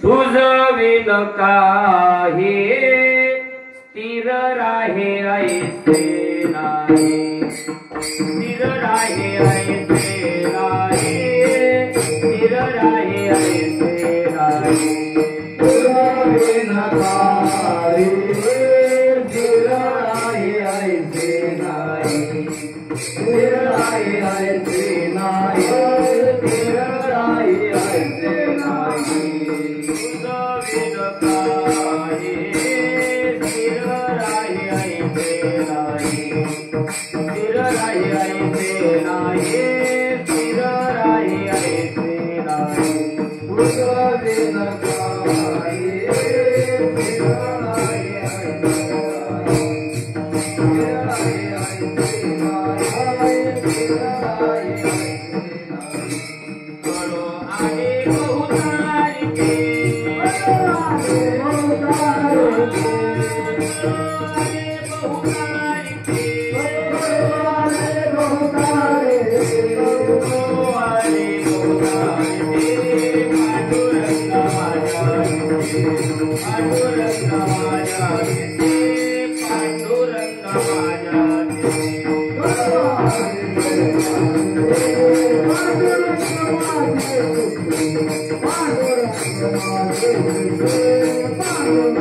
तुझं विण काही स्थिर राहे ऐसे नाही, स्थिर राहे ऐसे नाही, स्थिर राहे ऐसे नाही। तुझं विण काही स्थिर राहे ऐसे नाही, स्थिर राहे ऐसे नाही, स्थिर राहे ऐसे नाही। Thank you.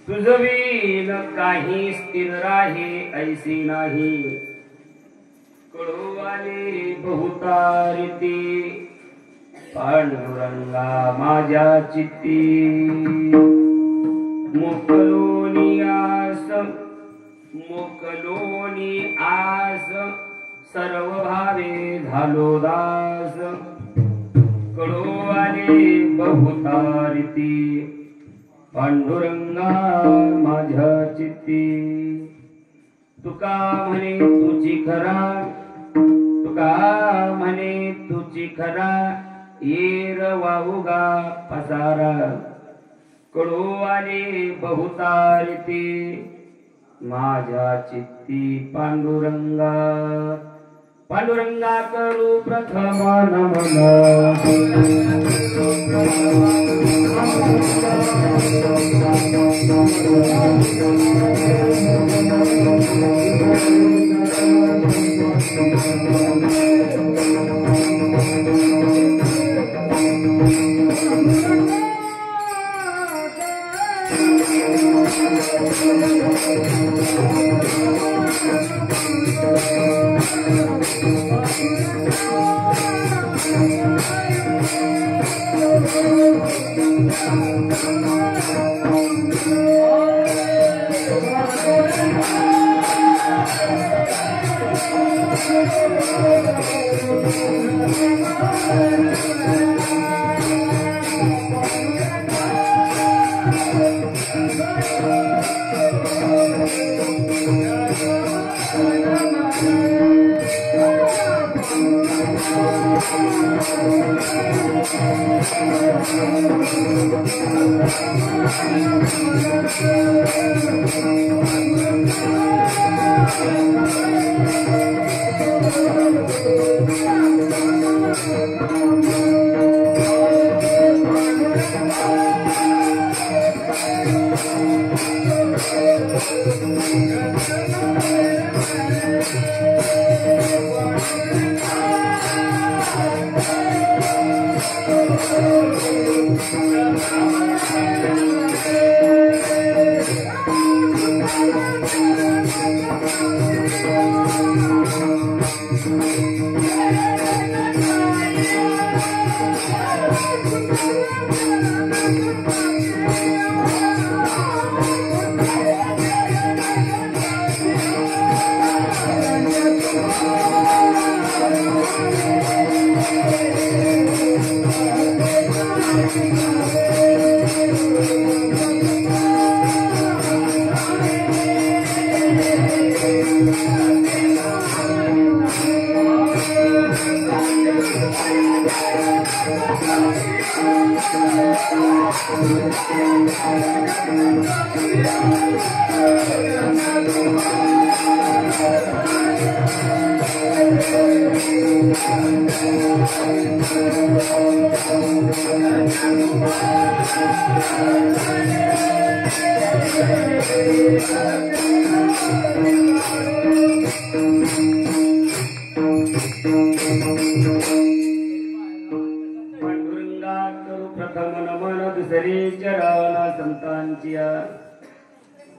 तुझवीन काही स्थिर राहे ऐसी नाही कडोवाले बहुतारिती पांडुरंगा माझ्या चित्ती मोकलोनी आस सर्व भावे झालो दास कडोवाले बहुतारिती पांडुरंगा माझ्या चित्ती तुका म्हणे तुझी खरा येर वाहुगा पसारा कडोवाले बहुतारिती माझ्या चित्ती पांडुरंगा पांडुरंगा करू प्रथम नमन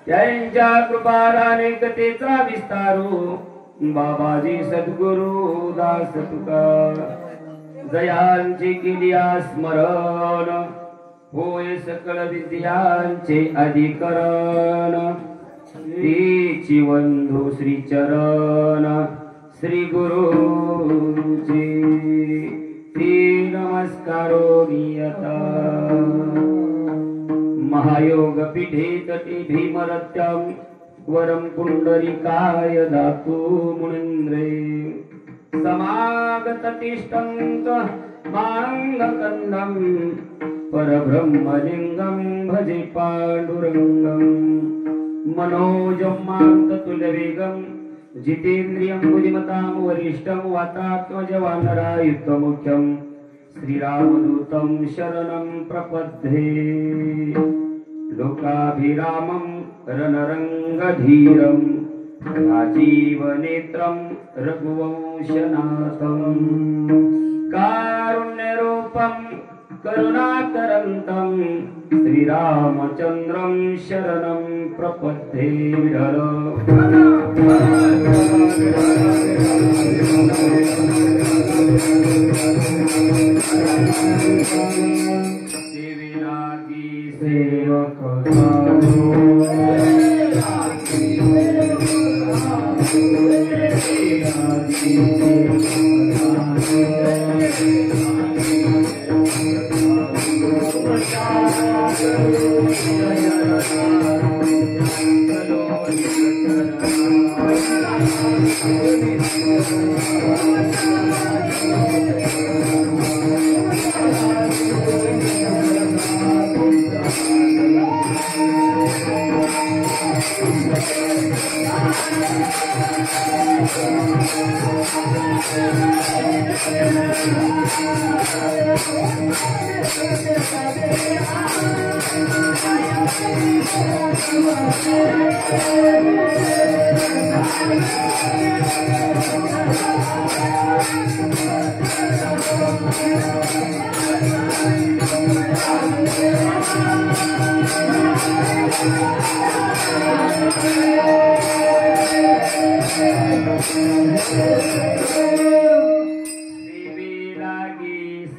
त्यांच्या कृपारानेकतेचा विस्तारू बाबाजी सद्गुरु दास तुका जयांची केली स्मरण होय सकळ विद्यांचे अधिकरण तीची वंधू श्री चरण श्री गुरुजी ती नमस्कारो नियता महायोग पीठे तटी भीमरत्यम वरं पुंडरीकाय दातु मुनीन्द्रे समागततिष्ठन्त मानन्दकन्दं परब्रह्मलिङ्गं भजे पाण्डुरङ्गं मनोजं मान्ततुल्यवेगं जितेन्द्रियं बुद्धिमतां वरिष्ठं वातात्मजवानरायुक्तमुख्यं श्रीरामदूतं शरणं प्रपद्ये लोकाभिरामं रणरङ्गधीरं राजीवनेत्रं रघुवंशनाथं कारुण्यरूपं करुणाकरन्तं श्रीरामचन्द्रं शरणं प्रपद्ये सेविलागी सेवक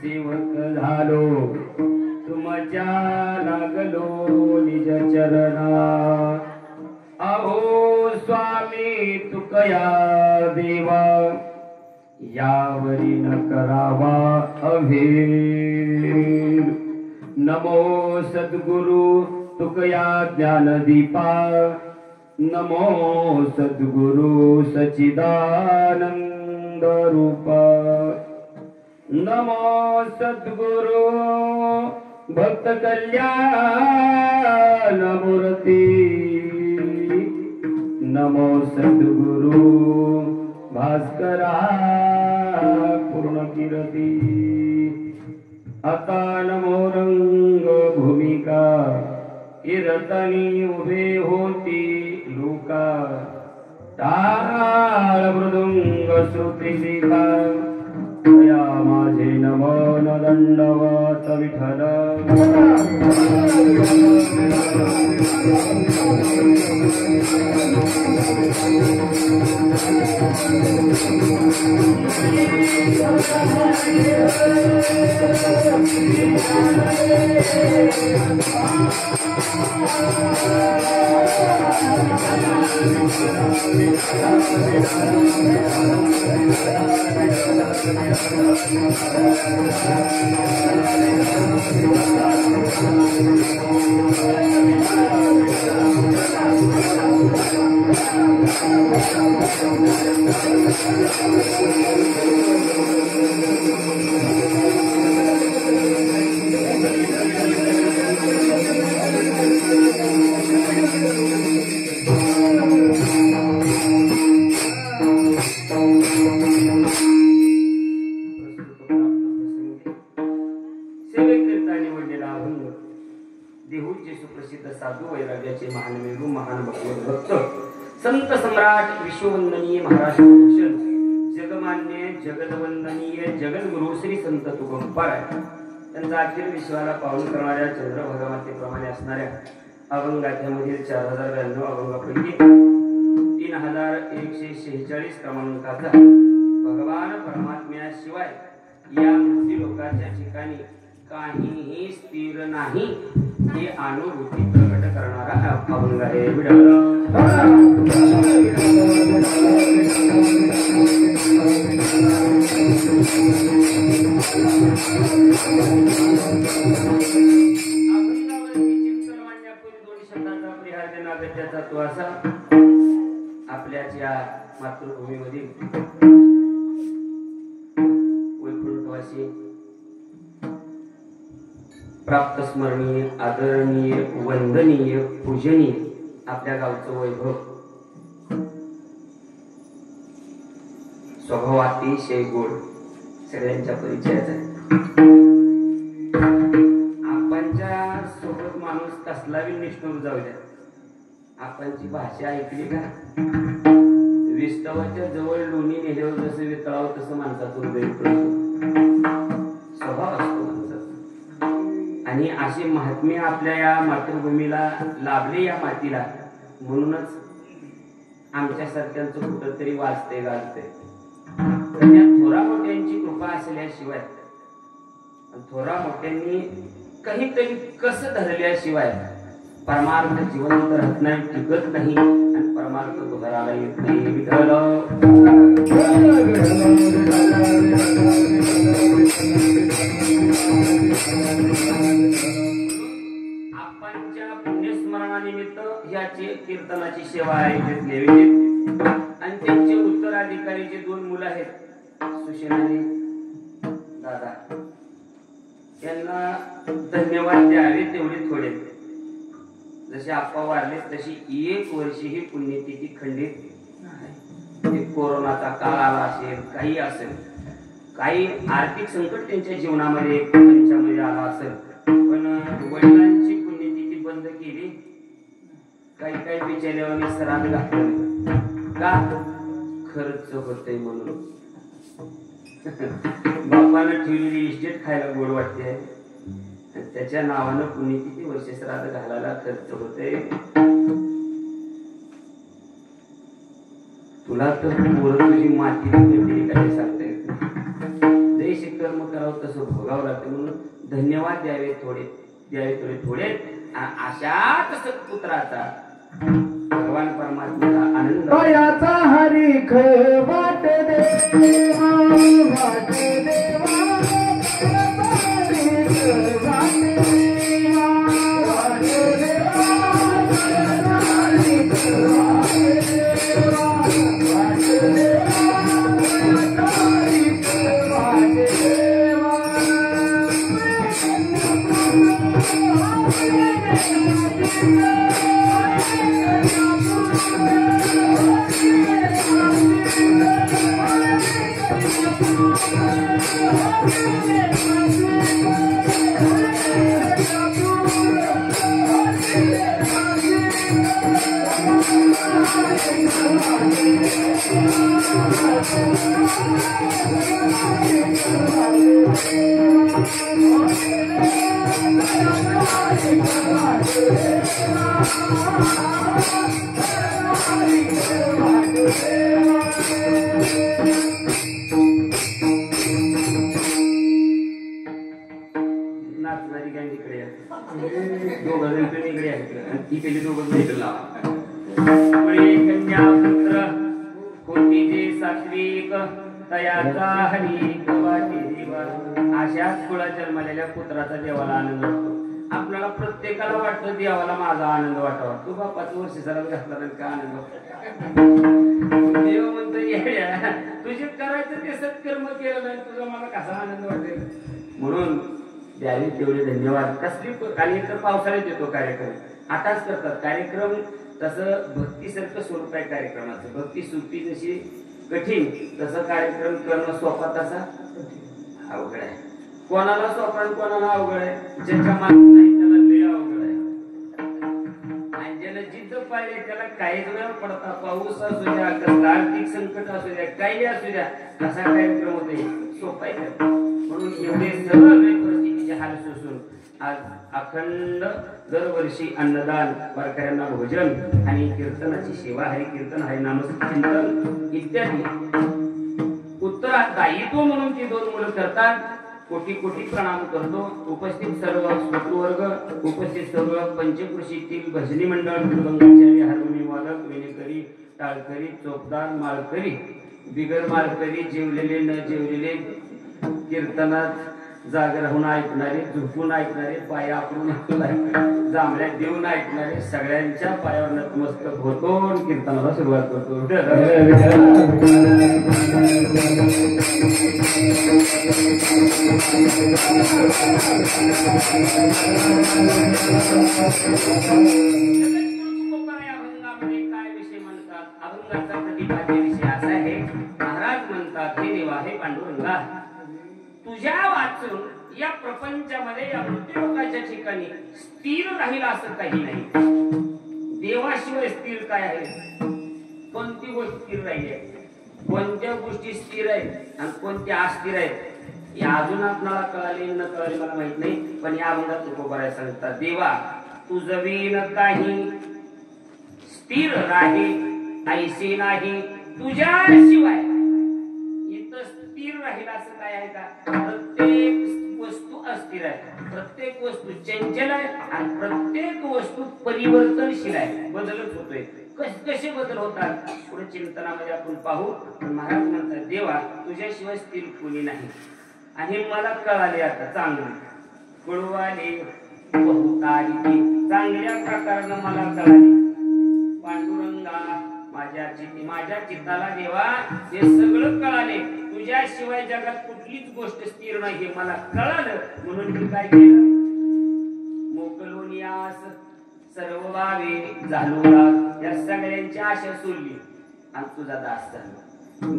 सेवक झालो तुमच्या लागलो निज चरणा अहो स्वामी तुकया देवा यावरी न करावा अभेद नमो सद्गुरु तुकया ज्ञानदीपा नमो सद्गुरु सच्चिदानंद रूपा नमो सद्गुरु भक्त कल्याण मूर्ती नमो सद्गुरु भास्करा पूर्ण कीर्ती आता नमो रंग भूमिका कीर्तनी उभे होती लोका टाळ मृदुंग श्रुती शिखा या माझे नमन दंडवत विठ्ठल देहूचे सुप्रसिद्ध साधू वैराग्याचे महान मेरू महान भगवत भक्त संत सम्राट विश्ववंदनीय महाराष्ट्र भूषण जगमान्य जगदवंदनीय जगद्गुरु श्री संत तुकोबाराय त्यांचा अखिल विश्वाला पावन करणाऱ्या चंद्र भगवतीप्रमाणे असणाऱ्या अभंगाच्यामधील 4092 अभंगापैकी 3146 क्रमांकाचा भगवान परमात्म्याशिवाय या मृत्यू लोकांच्या ठिकाणी काहीही स्थिर नाही ही अनुभूती प्रकट करणारा अभंग आहे अभंगावरती चिंतन मांडण्यापूर्वी 2 शब्दाचा परिहार देण्याचा तो असा ह्याच या मातृभूमीमधील वैकुंठवासी प्राप्त स्मरणीय आदरणीय वंदनीय पूजनीय आपल्या गावचं वैभव स्वभाव अतिशय गोड सगळ्यांच्या परिचयाचा आहे. आपणच्या सोबत माणूस कसला बी निष्ठूर जाऊ द्या, आपणची भाषा ऐकली का विस्तवाच्या जवळ लोणी नेल्यावर जसं वितळावं तसं माणसाचं हृदय स्वभाव असतो माणसाचा. आणि असे महात्म्य आपल्या या मातृभूमीला लाभले या मातीला, म्हणूनच आमच्यासारख्यांचं कुठंतरी वाचते गाजते. त्या थोरा मोठ्यांची कृपा असल्याशिवाय, थोरा मोठ्यांनी काहीतरी कसं धरल्याशिवाय परमार्थ जिवंत राहत नाही, टिकत नाही आणि परमार्थ उधराला येत नाही. विठ्ठल आपणच्या पुण्यस्मरणानिमित्त ह्याची कीर्तनाची सेवा आयोजित केली आणि त्यांचे उत्तराधिकारीचे 2 मुलं आहेत सुशेनाने दादा, त्यांना धन्यवाद द्यावे तेवढे थोडे. जसे आप्पा वारले तशी 1 वर्षी ही पुण्यतिथी खंडित नाही. कोरोनाचा काळ आला असेल, काही असेल, काही आर्थिक संकट त्यांच्या जीवनामध्ये त्यांच्यामध्ये आला असेल, पण वडिलांची पुण्यतिथी बंद केली. काही बिचाऱ्यावानी सरात घातलं का खर्च होतय म्हणून. बापानं ठेवलेली इस्टेट खायला गोड वाटते, त्याच्या नावानं पुण्यतिथी वर्ष श्राद्ध घालायला खर्च होते. तुला तर पोरं तुझी माती काय सांगता येत नाही. जसे कर्म करावं तसं भोगावं लागतं. म्हणून धन्यवाद द्यावे थोडे. अशाच सत्पुत्राचा भगवान परमात्म्याला आनंद याचा हरिख वाट देवा वाट देवा नाचणारी गँग इकडे आहे, 2 जण इकडे आहेत आणि ती केली 2 जण इकडे लावा. कन्या पुत्र कोटी जे सात्विक तयाचा हरी कवाटी देवा. अशाच कुळा जन्मलेल्या पुत्राचा देवाला आनंद वाटतो. आपल्याला प्रत्येकाला वाटतं देवाला माझा आनंद वाटावा. तू बापाचं वर्ष सरात घातला तर काय आनंद वाटतो. देव म्हणतो येड्या, तुझे करायचं ते सत्कर्म केलं नाही, तुझा मला कसा आनंद वाटेल. म्हणून द्यावे तेवढे धन्यवाद. कसली आणि तर पावसाळ्यात येतो कार्यक्रम, आताच करतात कार्यक्रम. तसं भक्तीसारखं स्वरूप आहे कार्यक्रमाचं. भक्ती सुट्टी जशी कठीण, तसं कार्यक्रम करणं सोपा तसा अवघड आहे. कोणाला सोपा आणि कोणाला अवघड आहे. ज्याच्या मागे नाही त्याला लय अवघड आहे, आणि ज्याला जिद्द पाहिजे त्याला काहीच वेळ पडता. पाऊस असू द्या, कसला आर्थिक संकट असू द्या, काही असू द्या, कसा कार्यक्रम होते सोपा आहे. म्हणून एवढे सगळे परिस्थितीचे हाल सोसून आज अखंड दरवर्षी अन्नदान, वारकऱ्यांना भोजन आणि कीर्तनाची सेवा, हरिकीर्तन, हरिनामचिंतन इत्यादी उत्तरदायित्व म्हणून ती 2 मुलं करतात. कोटी कोटी प्रणाम करतो. उपस्थित सर्व श्रोतृवर्ग, उपस्थित सर्व पंचकृषीतील भजनी मंडळ, मृदंगाचार्य, हार्मोनियम वादक, विनेकरी, टाळकरी, चोपदार, माळकरी, बिगर माळकरी, जेवलेले न जेवलेले, कीर्तनात जागर राहून ऐकणारे, झोपून ऐकणारे, पाय आपरून ऐकणारे, जांभळ्या देऊन ऐकणारे सगळ्यांच्या पायावर नतमस्तक होतो आणि कीर्तनाला सुरुवात करतो. काय विषय म्हणतात? अभंगाचा प्रतिपाद्य विषय असा आहे. महाराज म्हणतात, हे देवा, हे पांडुरंगा, तुझ्या वाचून या प्रपंचामध्ये, या मृत्यूलोकाच्या ठिकाणी स्थिर राहील असं काही नाही. देवाशिवाय स्थिर काय आहे? कोणती गोष्ट स्थिर राहिली आहे? कोणत्या गोष्टी स्थिर आहेत आणि कोणत्या अस्थिर आहेत हे अजून आपल्याला कळाले न कळाले मला माहित नाही. पण या अभंगात तुकोबाराय सांगतात, देवा तुझं विण काही स्थिर राही ऐसे नाही तुझ्याशिवाय. इथं स्थिर राहील असं काय आहे का? प्रत्येक वस्तू अस्थिर आहे, प्रत्येक वस्तू चंचल आहे आणि प्रत्येक वस्तू परिवर्तनशील आहे, बदलच होतोय. कसे बदल होतात पुढे चिंतनामध्ये आपण पाहू. महाराज म्हणतात, देवा तुझ्याशिवाय स्थिर कोणी नाही. आणि मला कळाले आता चांगलं कळवाले बहुतारी चांगल्या प्रकारानं मला कळाले. पांडुरंगा माझ्या चित्ताला देवा हे सगळं कळाले. तुझ्याशिवाय जगात कुठलीच गोष्ट स्थिर नाही हे मला कळालं. म्हणून मी काय केलं? मोकलोनियास सर्व वावे झालो या सगळ्यांची आशा सोडली आणि तुझा दास झाला.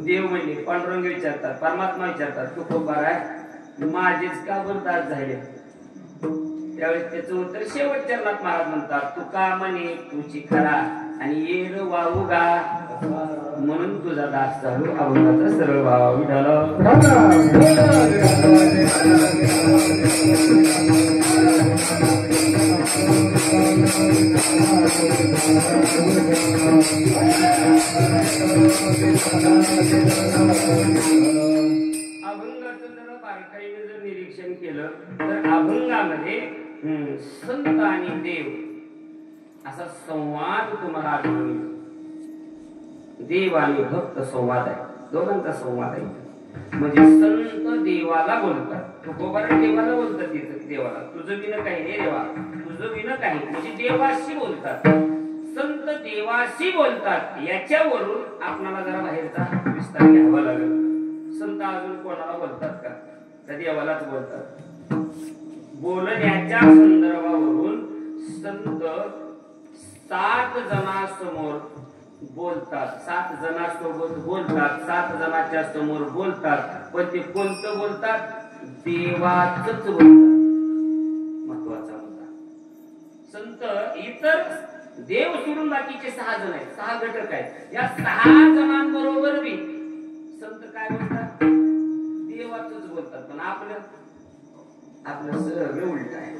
देव म्हणजे पांडुरंग विचारतात, परमात्मा विचारतात, तू तुकोबाराय माझेच का बरं दास झाले? त्यावेळेस त्याचं उत्तर शेवट चरणात महाराज म्हणतात, तू का म्हणे तुझी खरा आणि येर वाहू गा म्हणून तुझा दास झालो. अभंगाचा सरळ भाव विठाला. अभंगाचं जर बारकाईने जर निरीक्षण केलं तर अभंगामध्ये संत आणि देव असा संवाद तुम्हाला आढळून येईल. देव आणि भक्त संवाद आहे, दोघांचा संवाद आहे. म्हणजे संत देवाला बोलतात, तुकोबाराय देवाला बोलतात. तिथं देवाला तुझं विन काही नाही, देवा तुझं विन काही, म्हणजे देवाशी बोलतात. संत देवाशी बोलतात. याच्यावरून आपल्याला जरा बाहेरचा विस्तार घ्यावा लागेल. संत अजून कोणाला बोलतात का? त्या देवालाच बोलतात. बोलण्याच्या संदर्भावरून संत 7 जणांसमोर बोलतात, 7 जणांसोबत बोलतात, 7 जणांच्या समोर बोलतात. पण ते कोणतं बोलतात? देवाचंच बोलतात. महत्वाचा मुद्दा. संत इतर देव सोडून बाकीचे 6 जण आहेत, 6 घटक आहेत. या 6 जणांबरोबर बी संत काय बोलतात? देवाचंच बोलतात. पण आपलं सगळं उलट आहे.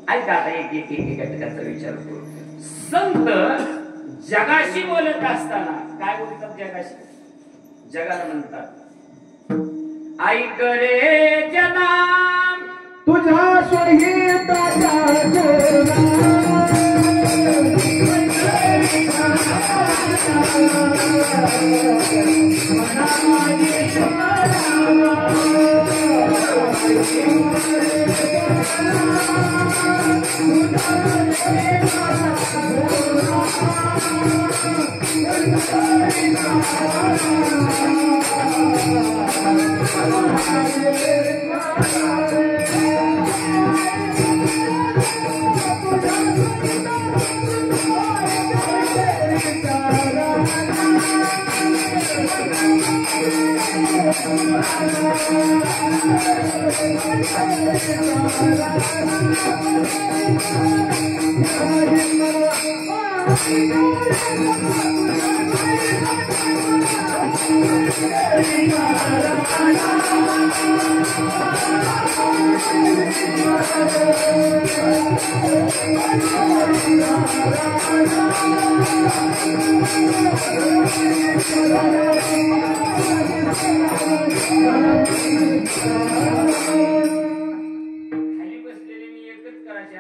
ऐका आता एक घटकाचा विचार करू. संत जगाशी बोलत असताना काय बोलतात? जगाशी, जगाला म्हणतात, ऐक रे जना तुझ्या संगीताचा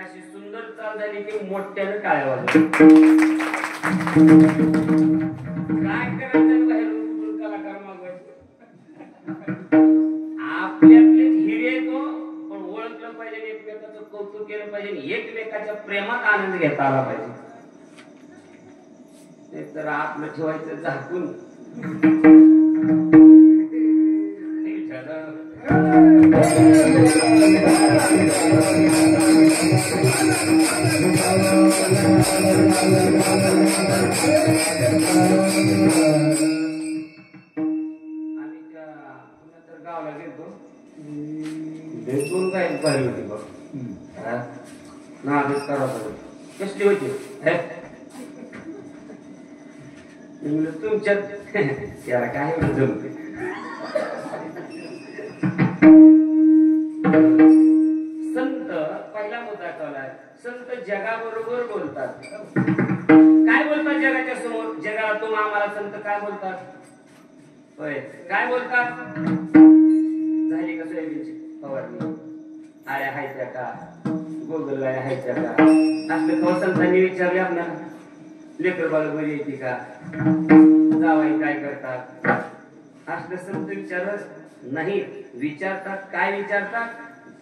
अशी सुंदर चाल झाली की मोठ्याने टाळ्या वाजवतात. काय करायचं बाहेरून कलाकार मागवायचे? आपल्यातले हिरे तो घेता आला पाहिजे. नाहीतर आपलं ठेवायचं झाकून. गावाला गेलो दोन काय पाहिली होती बघ ना आधीच करावं कसली होती तुमच्यात त्याला काय जमते. संत पहिला मुद्दा कळलाय. संत जगाबरोबर बोलतात. काय बोलतात जगाच्या समोर? जगाला तुम आम्हाला संत काय बोलतात? होय काय बोलतात? झाली का सोयाबीनची फवारणी? आळ्या हायच्या का? गोगल गाड्या हायच्या का? असलं कवा संतांनी विचारले आपल्याला? लेकर बाळ बरी येते का? जावाई काय करतात? असलं संत विचारत नाही. विचारतात काय विचारतात?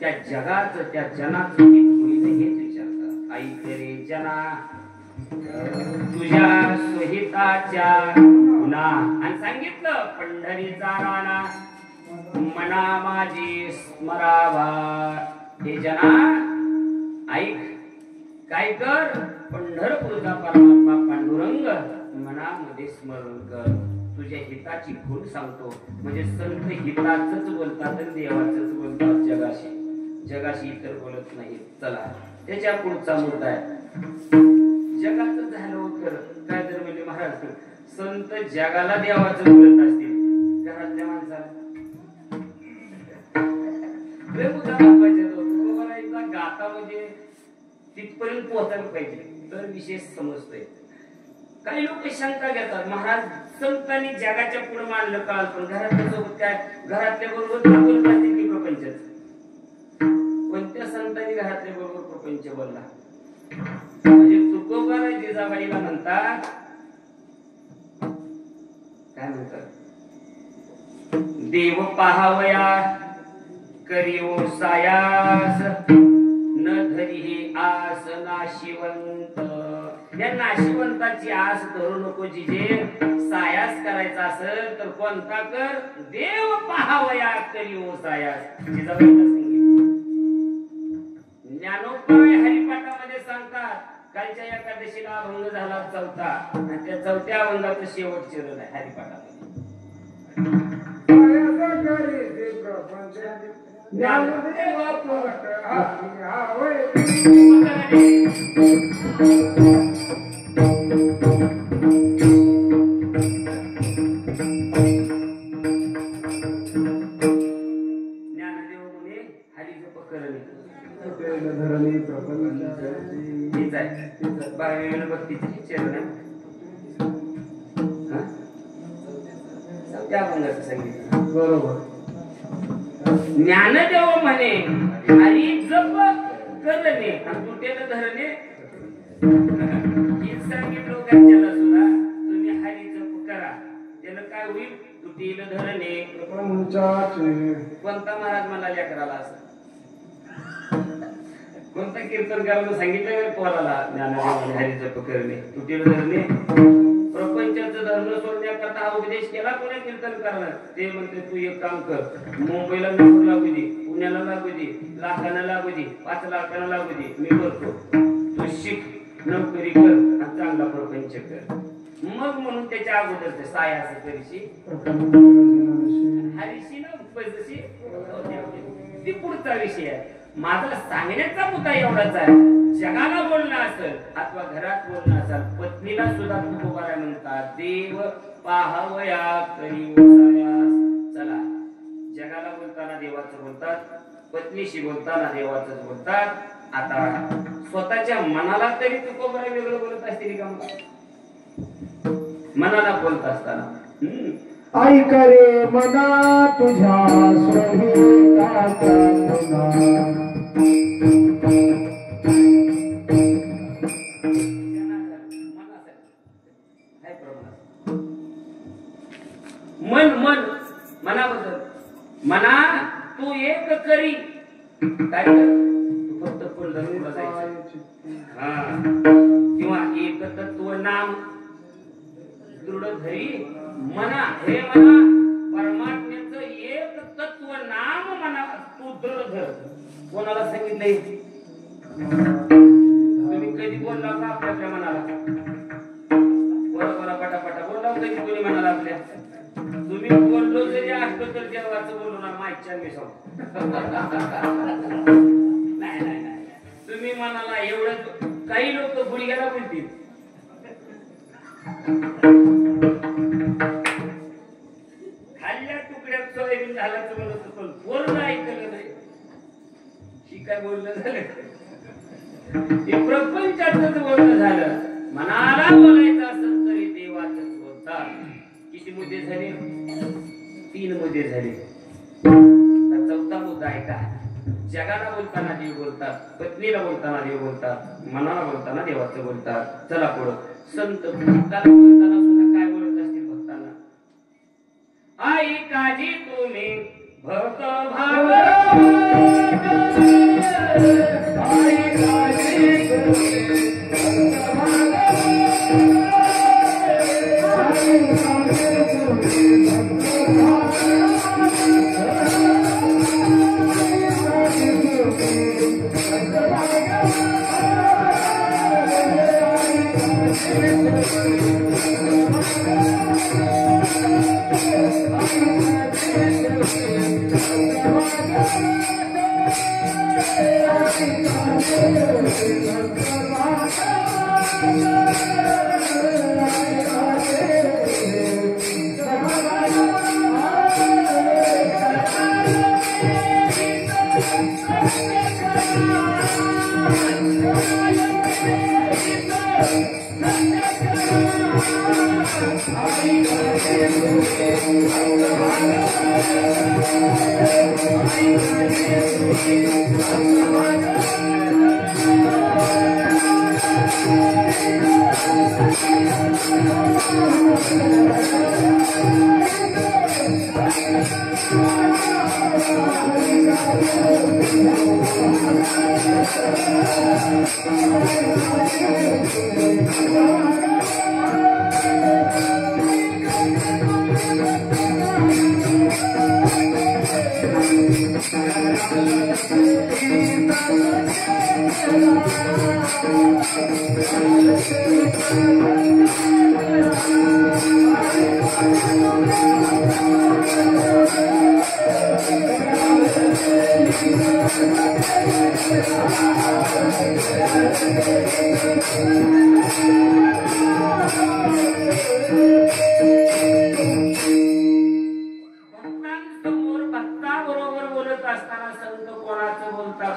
त्या जगाचं त्या जनाचं हेच विचारतात. ऐक रे जना तुझ्या सोहिताच्या गुणा. आणि सांगितलं पंढरीचा राणा मना माझी स्मरावा. हे जना ऐक काय कर? पंढरपूरचा परमात्मा पांडुरंग मनामध्ये स्मरण कर. तुझ्या हिताची खूण सांगतो. म्हणजे संत हिताचंच बोलतात आणि देवाचंच बोलतात जगाशी. जगाशी इतर बोलत नाही. चला त्याच्या पुढचा मुद्दा आहे. जगाचं झालं तर काय तर म्हणजे महाराज संत जगाला देवाचं बोलत असतील घरातल्या माणसाला एकदा गाता म्हणजे तिथपर्यंत पोहोचायला पाहिजे तर विशेष समजतोय. काही लोक शंका घेतात महाराज संतांनी जगाच्या पुढे मानलं काल पण घरातल्या सोबत काय घरातल्या बरोबर बोलत असतील की प्रपंच? कोणत्या संतांनी घरातल्या बरोबर प्रपंच बोलला? म्हणजे तुकोबारा जिजाबाईला म्हणतात काय म्हणतात? देव पाहावया करियो सायास न धरी हे आस नाशिवंत. या नाशिवंताची आस धरू नको. जिजे सायास करायचा असेल तर कोणता कर? देव पाहावया करियो सायास. जिजाबाईला ज्ञानोबाई हरिपाठामध्ये सांगतात कालच्या एकादशीला अभंग झाला चौथा आणि त्या चौथ्या अभंगाचं शेवट चरण आहे हरिपाठामध्ये. ज्ञानदेव म्हणे हरिजप करणे भक्तीचे चरण आहे. त्या अभंगाचं सांगितलं बरोबर. ज्ञानदेव म्हणे हरी जप करणे आणि तुटेल धरणे. हेच सांगितलं लोकांच्याला सुद्धा तुम्ही हरी जप करा. त्याला काय होईल? तुटेल धरणे. कोणता महाराज मला लेकराला असं कोणता कीर्तनकाराला सांगितलं पोराला ज्ञानदेव हरी जप करणे तुटेल धरणे? प्रपंचाचं धरणं सोडण्याकरता हा उपदेश केला कोणी कीर्तनकाराला? ते म्हणते तू एक काम कर मुंबईला नोकरी लागू दे, पुण्याला लागू दे, लाखाला लागू दे, 5 लाखाला लागू दे, मी करतो. तू शिक, नोकरी कर आणि चांगला प्रपंच कर. मग म्हणून त्याच्या अगोदर सायास करशी हरीशी ना पैसे ती पुढचा विषय आहे. माझा सांगण्याचा मुद्दा एवढाच आहे. जगाला बोलणं असेल अथवा घरात बोलणं असेल पत्नीला सुद्धा तुकोबारा म्हणतात देव पाहावया करियो सायास. चला जगाला बोलताना देवाचं बोलतात, पत्नीशी बोलताना देवाचं बोलतात. आता स्वतःच्या मनाला तरी तुकोबारा वेगळं बोलत असतील का? मनाला बोलत असताना ऐक रे मना तुझ्या सोहिताचा गुणा. मन मन मनाबद्दल म्हणा तू एक करी काय कर? तू फक्त धर तुला जायचं. हा किंवा एकतत्व नाम दृढ धरी मना, हे मना परमात्म्याचं एक तत्व नाम मना तू दृढ धर. कोणाला सांगितलंय? तुम्ही कधी बोलला का आपल्या मनाला? बोला पटापटा बोलला कधी कोणी मनाला आपल्या? तुम्ही बोललो जरी असतो तर देवाचं बोलणार माहिती मी सांगतो. नाही नाही नाही, तुम्ही मनाला एवढं, काही लोक गुडघ्याला बोलतील. खाल्ल्या तुकड्यात सोयाबीन झाल्याचं बोलत पण बोलणं ऐकलं नाही. ही काय बोलणं झालं? ते प्रपंचातच बोलणं झालं. मनाला बोलायचं असेल तरी देवाचंच बोलतात. किती मुद्दे झाले? 3 मुद्दे झाले. चौथा मुद्दा आहे का? जगाला बोलताना देव बोलतात, पत्नीला बोलताना देव बोलतात, मनाला बोलताना देवाचं बोलतात. चला पुढं. संत भक्ताला बोलताना सुद्धा काय बोलत असतील भक्तांना? आई काजी तुम्ही भक्त भाव, आई काजी तुम्ही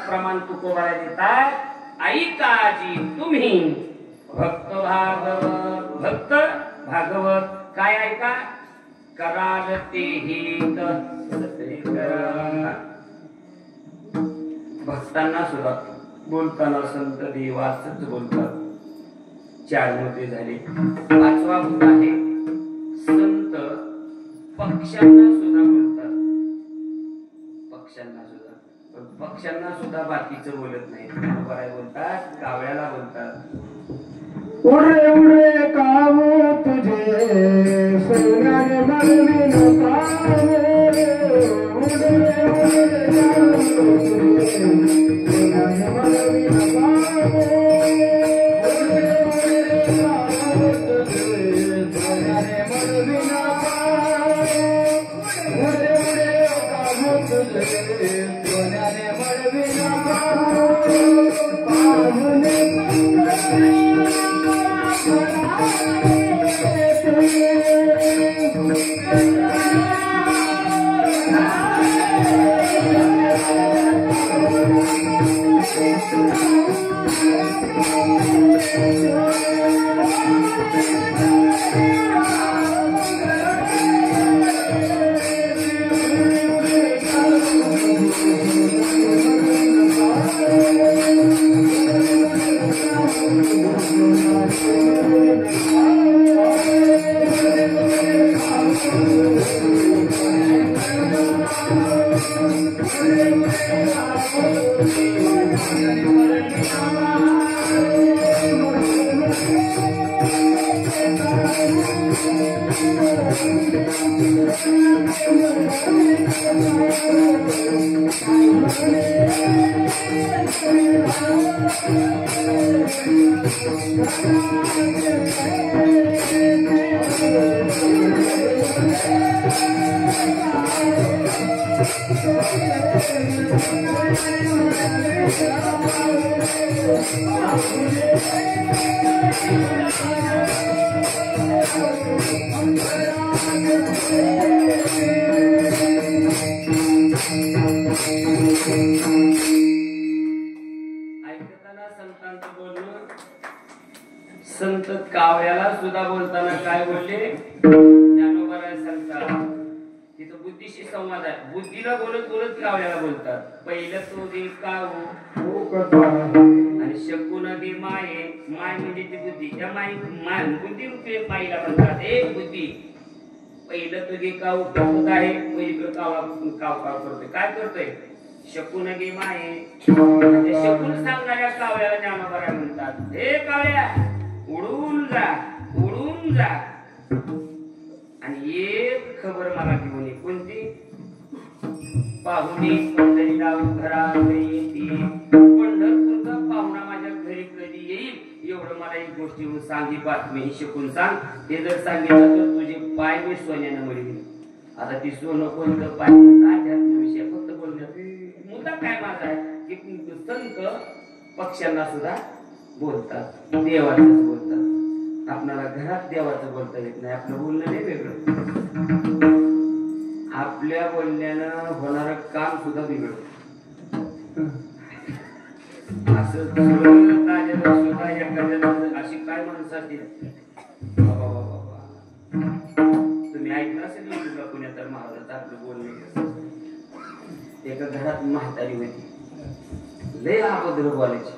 प्रमाण तुकोबाला देतात. आई काजी तुम्ही भक्त भागवत, भक्त भागवत काय ऐका? कराल ते हित भक्तांना सुद्धा बोलताना संत देवाचंच बोलतात. 4 मध्ये झाले. 5वा मुद्दा आहे संत पक्ष्यांना सुद्धा बोलतात. पक्ष्यांना सुद्धा, पक्ष्यांना सुद्धा बाकीचं बोलत नाही. काय बोलतात? कावळ्याला बोलतात. उडे उडे कावू तुझे सोन्याने मरविन पावे, उडे उडे कावू तुझे सोन्याने मरविन पावे, उडे उडे कावू तुझे सोन्याने मरविन पावे, उडे उडे कावू तुझे सोन्याने मरविन पावे, पाहुणे ऐकताना संतांचं बोलणं, संत काव्याला सुद्धा बोलताना काय बोलले? ज्ञानोबा सांगतात तिथं बुद्धीशी संवाद आहे. बुद्धीला बोलत बोलत काव्याला बोलतात. पहिलं तो दे काव आणि शकून दे माये. माय म्हणजे ती बुद्धी. त्या माय बुद्धी रूपे माईला म्हणतात. एक बुद्धी पहिलं तो दे काव करत आहे. पहिलं काव काव करतोय. काय करतोय? शकून गे माये. शकून सांगणाऱ्या कावळ्याला ज्ञानोबा म्हणतात. हे कावळ्या उडून जा, उडून जा आणि एक खबर मला घेऊन ये. कोणती? पाहुणे पंढरीला घरात येतील. पंढरपूरचा पाहुणा माझ्या घरी कधी येईल एवढं मला एक गोष्टी सांग. ही बातमी ही शकून सांग. हे जर सांगितलं तर तुझे पाय मी सोन्यानं मिळवीन. आता ती सोनं कोणतं पाय विषय फक्त बोलण्यात मुद्दा काय माझा आहे की संत पक्ष्यांना सुद्धा बोलतात, देवाचंच बोलतात. आपल्याला घरात देवाचं बोलता येत नाही. आपलं बोलणं नाही वेगळं. आपल्या बोलण्यानं होणारं काम सुद्धा बिघडत. असं अशी काय माणसं असतील. तुम्ही ऐकलं असेल पुण्यात तर महाराजांचं आपलं बोलणं. एका घरात म्हातारी होती. लय अगोदर बोलायची.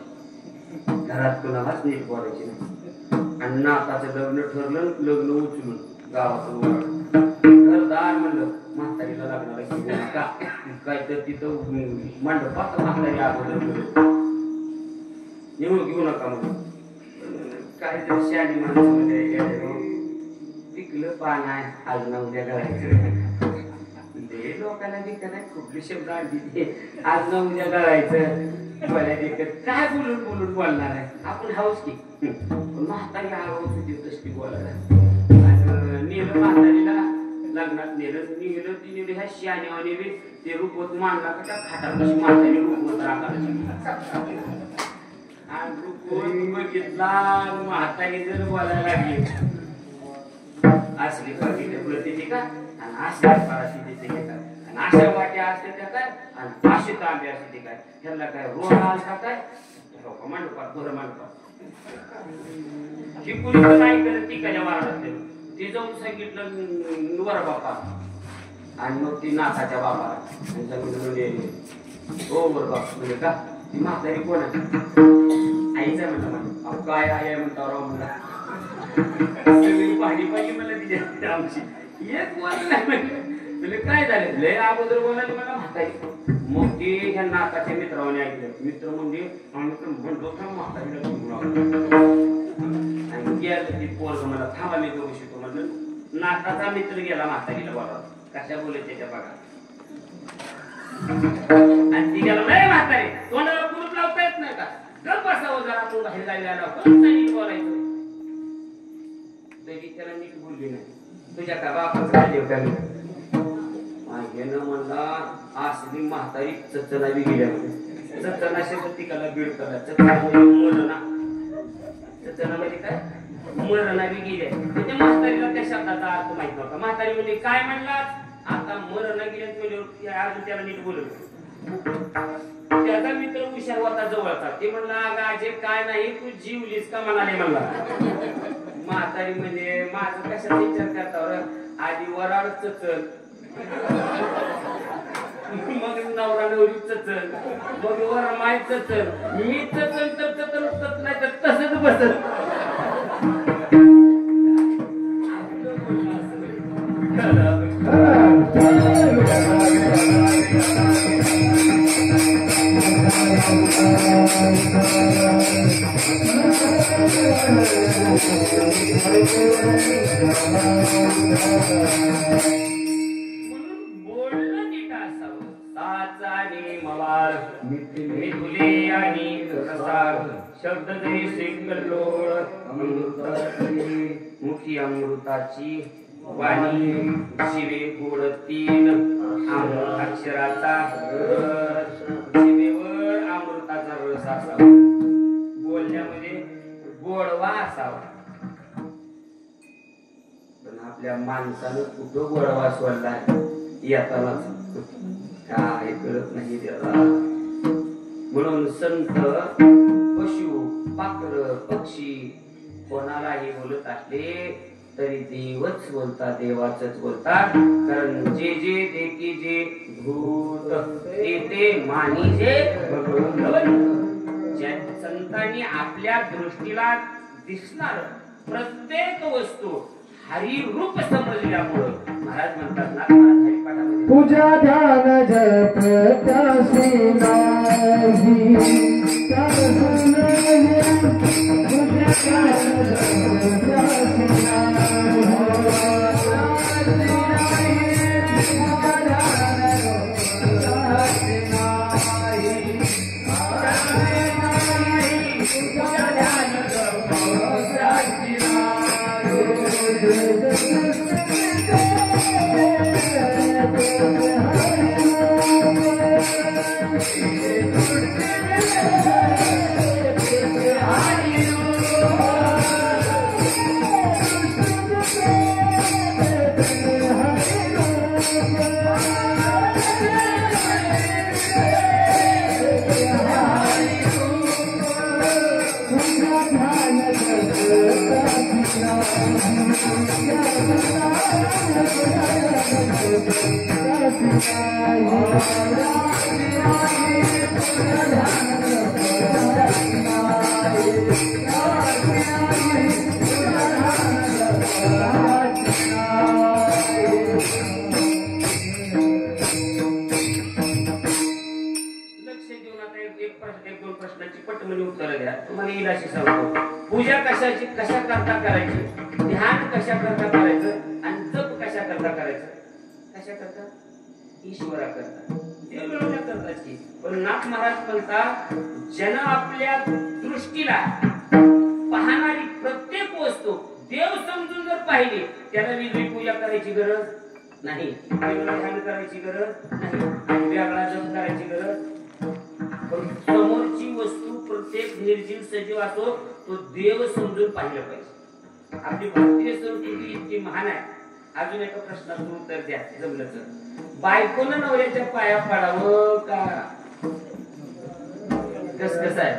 घरात कोणालाच नीट बोलायची नाही. आणि नाताचं लग्न ठरलं. लग्न उचलून गावाचं घरदार म्हणलं म्हातारीला लग्नाला घेऊ नका. काय तर तिथं मंडपात म्हातारी अगोदर घेऊ नका म्हणून. काय तर शाली माणसं पिकलं पान आहे आज ना उद्या घालायचं. लोकांना देखत नाही. कुठले शब्द आणली आज ना उद्या घालायचं. बोलाय देखत काय बोलून बोलून बोलणार आहे. आपण हाऊस की म्हातारी आवाज होती तशी बोलायला. आणि नेलं म्हातारीला लग्नात नेलं. नेलं ती नेली ह्या शानेवा नेली. ते रुपवत मांडला का त्या खाटात कशी म्हातारी रुपवत राखायची. आणि रुपवत बघितला म्हातारी जर बोलायला लागली असली प्रतिती का आणि अशा फराशी देते का आणि अशा वाट्या असते त्या काय आणि अशी तांबे असते काय. ह्याला काय रोड आलता काय मंडपात बरं मंडपात ही कुणी तर नाही करत. ती काय वारात ती जाऊन सांगितलं वर बापा आणि मग ती नाथाच्या बापाला म्हणजे हो वर बाप म्हणजे का ती म्हातारी कोण आहे? आईचा म्हणलं म्हणून काय आहे म्हणता राव म्हणला. सगळी पाणी पाहिजे मला तिच्या आमची एक बोल नाही म्हणजे काय झालं. लय अगोदर बोलायला मला म्हातारी. मग ते ह्या नाकाच्या मित्राने ऐकलं. मित्र म्हणजे म्हणतो म्हातारीला आणि गेलं ती पोरग मला थांबा मी बघू शकतो म्हणलं. नाकाचा मित्र गेला म्हातारीला बोला कशा बोलत त्याच्या बघा. आणि ती गेला नाही म्हातारी तोंडाला कुलूप लावता येत नाही का? गप बसावं जरा आपण बाहेर जायला नीट बोलायचं. तरी त्याला नीट बोलली नाही. तुझ्या का बापाचं काय देव काय म्हणला असली म्हातारी चचनावी गेल्या. चचना शब्द तिकाला बीड करा. चचना मरणा. चचना म्हणजे काय? मरणावी गेल्या. त्याच्या म्हातारीला त्या शब्दाचा अर्थ माहित नव्हता. म्हातारी म्हणजे काय म्हणला आता मरण गेल्यात म्हणजे अजून त्याला नीट बोलत. त्याचा मित्र हुशार होता जवळचा. ते म्हणला अगं काय नाही तू जीवलीस का म्हणाले म्हणला. म्हातारी म्हणजे माझं कशाचा विचार करता आधी वराड चचल मग नवरा नवरी चचल मग वर माय चचल मी चचल तर चचल नाही तर तसंच बसत. बोलणं नीट असावं. साचा आणि मवाळ मिथुले आणि रसाळ शब्द जैसे कल्लोळ मुखी अमृताची वाणी शिवे गोड तीन अक्षराचा रस शिवेवर अमृताचा रस असावा. बोलण्यामध्ये गोडवा असावा. पण आपल्या माणसानं कुठं गोडवा सोडलाय येतानाच काय कळत नाही त्याला. म्हणून संत पशु पाखर पक्षी कोणालाही बोलत असले तरी देवच बोलतात, देवाचंच बोलतात. कारण जे जे देखी जे भूत ते ते मानी जे भगवंत. ज्या संतांनी आपल्या दृष्टीला दिसणार प्रत्येक वस्तू हरिरूप समजल्यामुळं महाराज म्हणतात ना हरिपाठामध्ये पूजा ध्यान जप त्यासी नाही त्यासी नाही पूजा ध्यान जप त्यासी पूजा कशाची कशा करता करायची, ध्यान कशा करता करायचं आणि जप कशा करता करायचं. कशा करता ईश्वरा करता देव मिळवण्या करतात की. पण नाथ महाराज म्हणतात जन आपल्या दृष्टीला पाहणारी प्रत्येक वस्तू देव समजून जर पाहिली त्याला वेगळी पूजा करायची गरज नाही, वेगळं ध्यान करायची गरज नाही आणि वेगळा जप करायची गरज. पण समोरची वस्तू प्रत्येक निर्जीव सजीव असो तो देव समजून पाहिलं पाहिजे. आपली भारतीय संस्कृती इतकी महान आहे. अजून एका प्रश्नाचं उत्तर द्या जमलं तर. बायकोनं नवऱ्याच्या पाया पडावं का कसं आहे?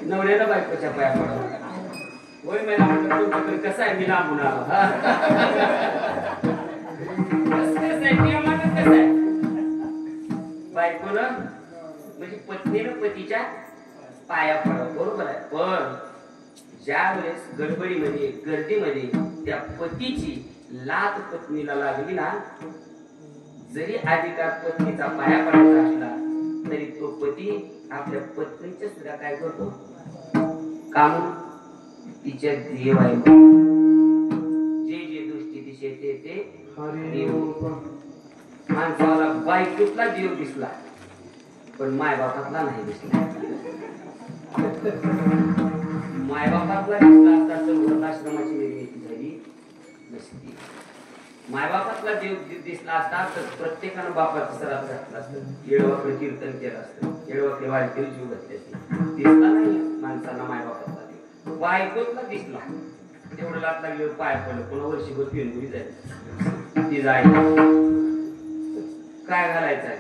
नवऱ्याला बायकोच्या पाया पडावं. होय मला म्हटलं कसं आहे मी लांबून आलो कसं आहे बायकोनं म्हणजे पत्नीनं पतीच्या पाया पडावं बरोबर आहे. पण ज्या वेळेस गडबडीमध्ये गर्दीमध्ये त्या पतीची लात पत्नीला लागली ना, जरी अधिकार पत्नीचा पाया पडायचा असला तरी तो पती आपल्या पत्नीच्या सुद्धा काय करतो काम तिच्या देव आहे. जे जे दृष्टी दिसे ते देव. माणसाला बायकोतला देव दिसला पण मायबापातला नाही दिसला. मायबापातला दिसला असता तर वृद्धाश्रमाची निर्मिती झाली नसती. मायबापातला देव दिसला असता तर प्रत्येकानं बापाचं सरात घातलं असतं, येळवाकडे कीर्तन केलं असतं, येळवाकडे वारकरी जीव घातले असते. दिसला नाही माणसाला मायबापातला देव, बायकोतला दिसला. तेवढं लाट लागल्यावर पाय पडलं, पुन्हा वर्षभर पेनगुरी जायचं. ती जाय काय घालायचंय,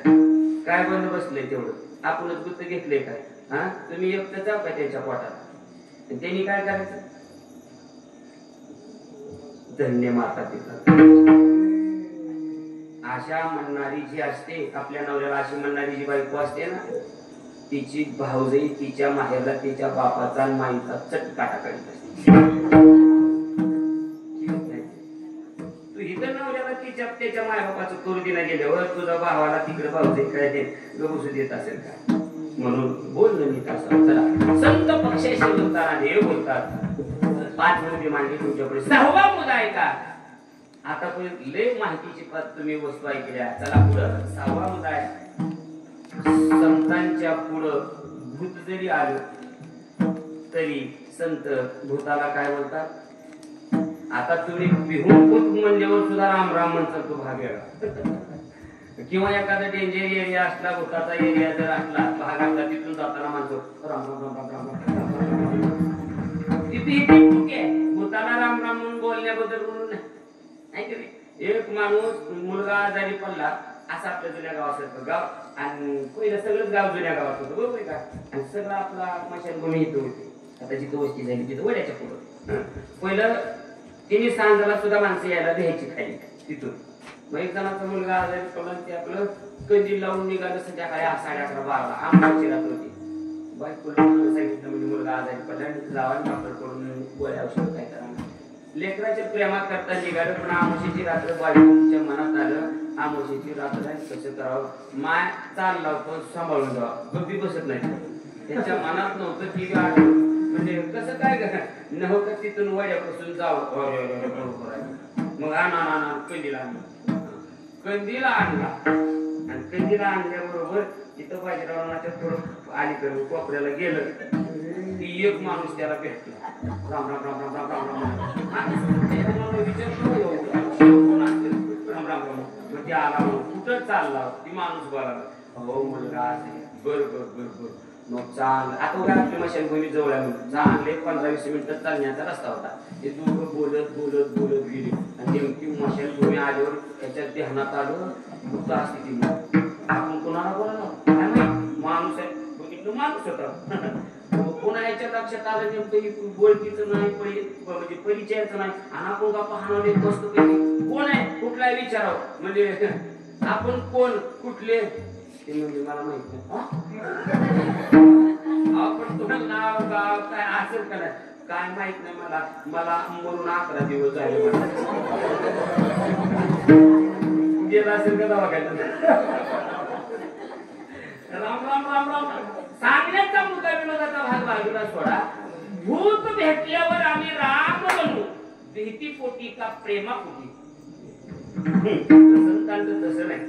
काय बंद बसलंय, तेवढं आपणच गुत्त घेतलंय काय. हा तुम्ही एकटं जाऊ का त्यांच्या पोटात, त्यांनी काय करायचं. धन्य माता पिता. अशा म्हणणारी जी असते आपल्या नवऱ्याला, अशी म्हणणारी जी बायको असते ना, तिची भाऊजाई तिच्या माहेरला तिच्या बापाचा आणि माईचा चटकाटा करीत असते. तू इथं नवऱ्याला तिच्या त्याच्या मायबापाचं करू दिला गेल्यावर तुझा भावाला तिकडे भाऊजाई काय ते गबसू देत असेल का. म्हणून बोलणं नीट असावं. चला, संत पक्षाशी बोलताना देव बोलतात. 5 मुद्दे मांडले तुमच्याकडे. 6वा मुद्दा आहे का? आता पण लय माहितीची तुम्ही वस्तू ऐकल्या. चला पुढं 6वा मुद्दा आहे. संतांच्या पुढं भूत जरी आलं तरी संत भूताला काय बोलतात? आता तुम्ही बिहून भूत म्हणल्यावर सुद्धा राम राम म्हणतात, तो भाग वेगळा. किंवा एखादा डेंजर एरिया असला, भूताचा एरिया जर असला भागातला, तिथून जाताना म्हणतो राम राम राम राम राम राम. ती भीती आहे भूताला राम राम म्हणून बोलण्याबद्दल म्हणून नाही. एक माणूस मुलगा आजारी पडला, असं आपल्या जुन्या गावासारखं गाव, आणि पहिलं सगळंच गाव जुन्या गावात होतं, बरोबर का? आणि सगळं आपला मशानभूमी इथं होती. आता जिथं वस्ती झाली तिथं वड्याच्या पुढं. पहिलं तिने सांजाला सुद्धा माणसं यायला द्यायची खाली तिथून. मग एक जणाचा मुलगा आजारी पडला, ते आपलं कंदील लावून निघालं संध्याकाळी 11:30 12ला आंबाची रात्र होती. बायकोला सांगितलं म्हणजे मुलगा आजारी पडला आणि जावा डॉक्टर कडून गोळ्या औषध काय करा. लेकराच्या प्रेमात करता निघालं, पण आमोशीची रात्र बायकोच्या मनात आलं, आमोशीची रात्र कसं करावं. माय चालला पण सांभाळून जावं, गप्पी बसत नाही. त्याच्या मनात नव्हतं की म्हणजे कसं काय नव्हतं तिथून वड्यापासून जावं. मग आणा कंदीला आणला. कंदीला आणला आणि कंदीला आणल्याबरोबर तिथं बाजीरावाच्या थोडं अलीकडे कोपऱ्याला गेलं. ती एक माणूस त्याला भेटला. राम राम राम राम राम राम राम विचारतो राम राम राम. मग ते आला, कुठं चालला? ती माणूस बोलाला, हो मुलगा असे. बर बर बर बर. मग चांगलं आता उद्या आपली मशानभूमी जवळ आहे म्हणून चांगले 15-20 मिनिटं चालण्याचा रस्ता होता. ते दोघं बोलत बोलत बोलत गेली आणि नेमकी मशानभूमी आल्यावर त्याच्या ध्यानात आलं भूत असते ती. आपण कोणाला बोलायला काय माहिती, माणूस आहे, बघितलं माणूस होता. कोणा याच्या लक्षात आलं नेमकं बोलकीचं नाही, म्हणजे परिचयाचं नाही, आणि आपण का पाहणारे बसतो कधी कोण आहे कुठला विचारावं, म्हणजे आपण कोण कुठले ते म्हणजे मला माहित नाही. आपण तुझं नाव गाव काय असेल का नाही काय माहित नाही मला. मला मरून 11 दिवस झाले. गेला असेल का दवाखान्यात. राम राम राम राम. सांगण्याचा मुद्दा विनोदाचा भाग बाजूला सोडा. भूत भेटल्यावर आम्ही राम बनू, भीतीपोटी का प्रेमापोटी? संतांचं तसं नाही.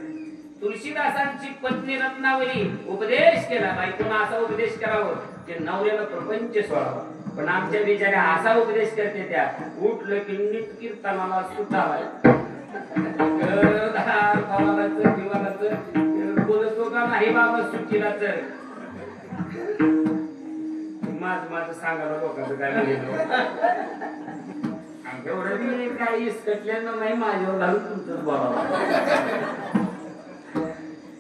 तुलसीदासांची पत्नी रत्नावली उपदेश केला, बायकोनं असा उपदेश करावं की नवऱ्याला प्रपंच सोडावा. पण आमच्या बिचाऱ्या असा उपदेश करते, त्या उठलं की नीट कीर्तनाला सुटावा, बोलतो का नाही बाबा सुट्टीला. तर माझं सांगायला लोकांचं काय एवढं मी काही इसकटल्यानं नाही, माझ्यावर घालून तुमचं बोलावं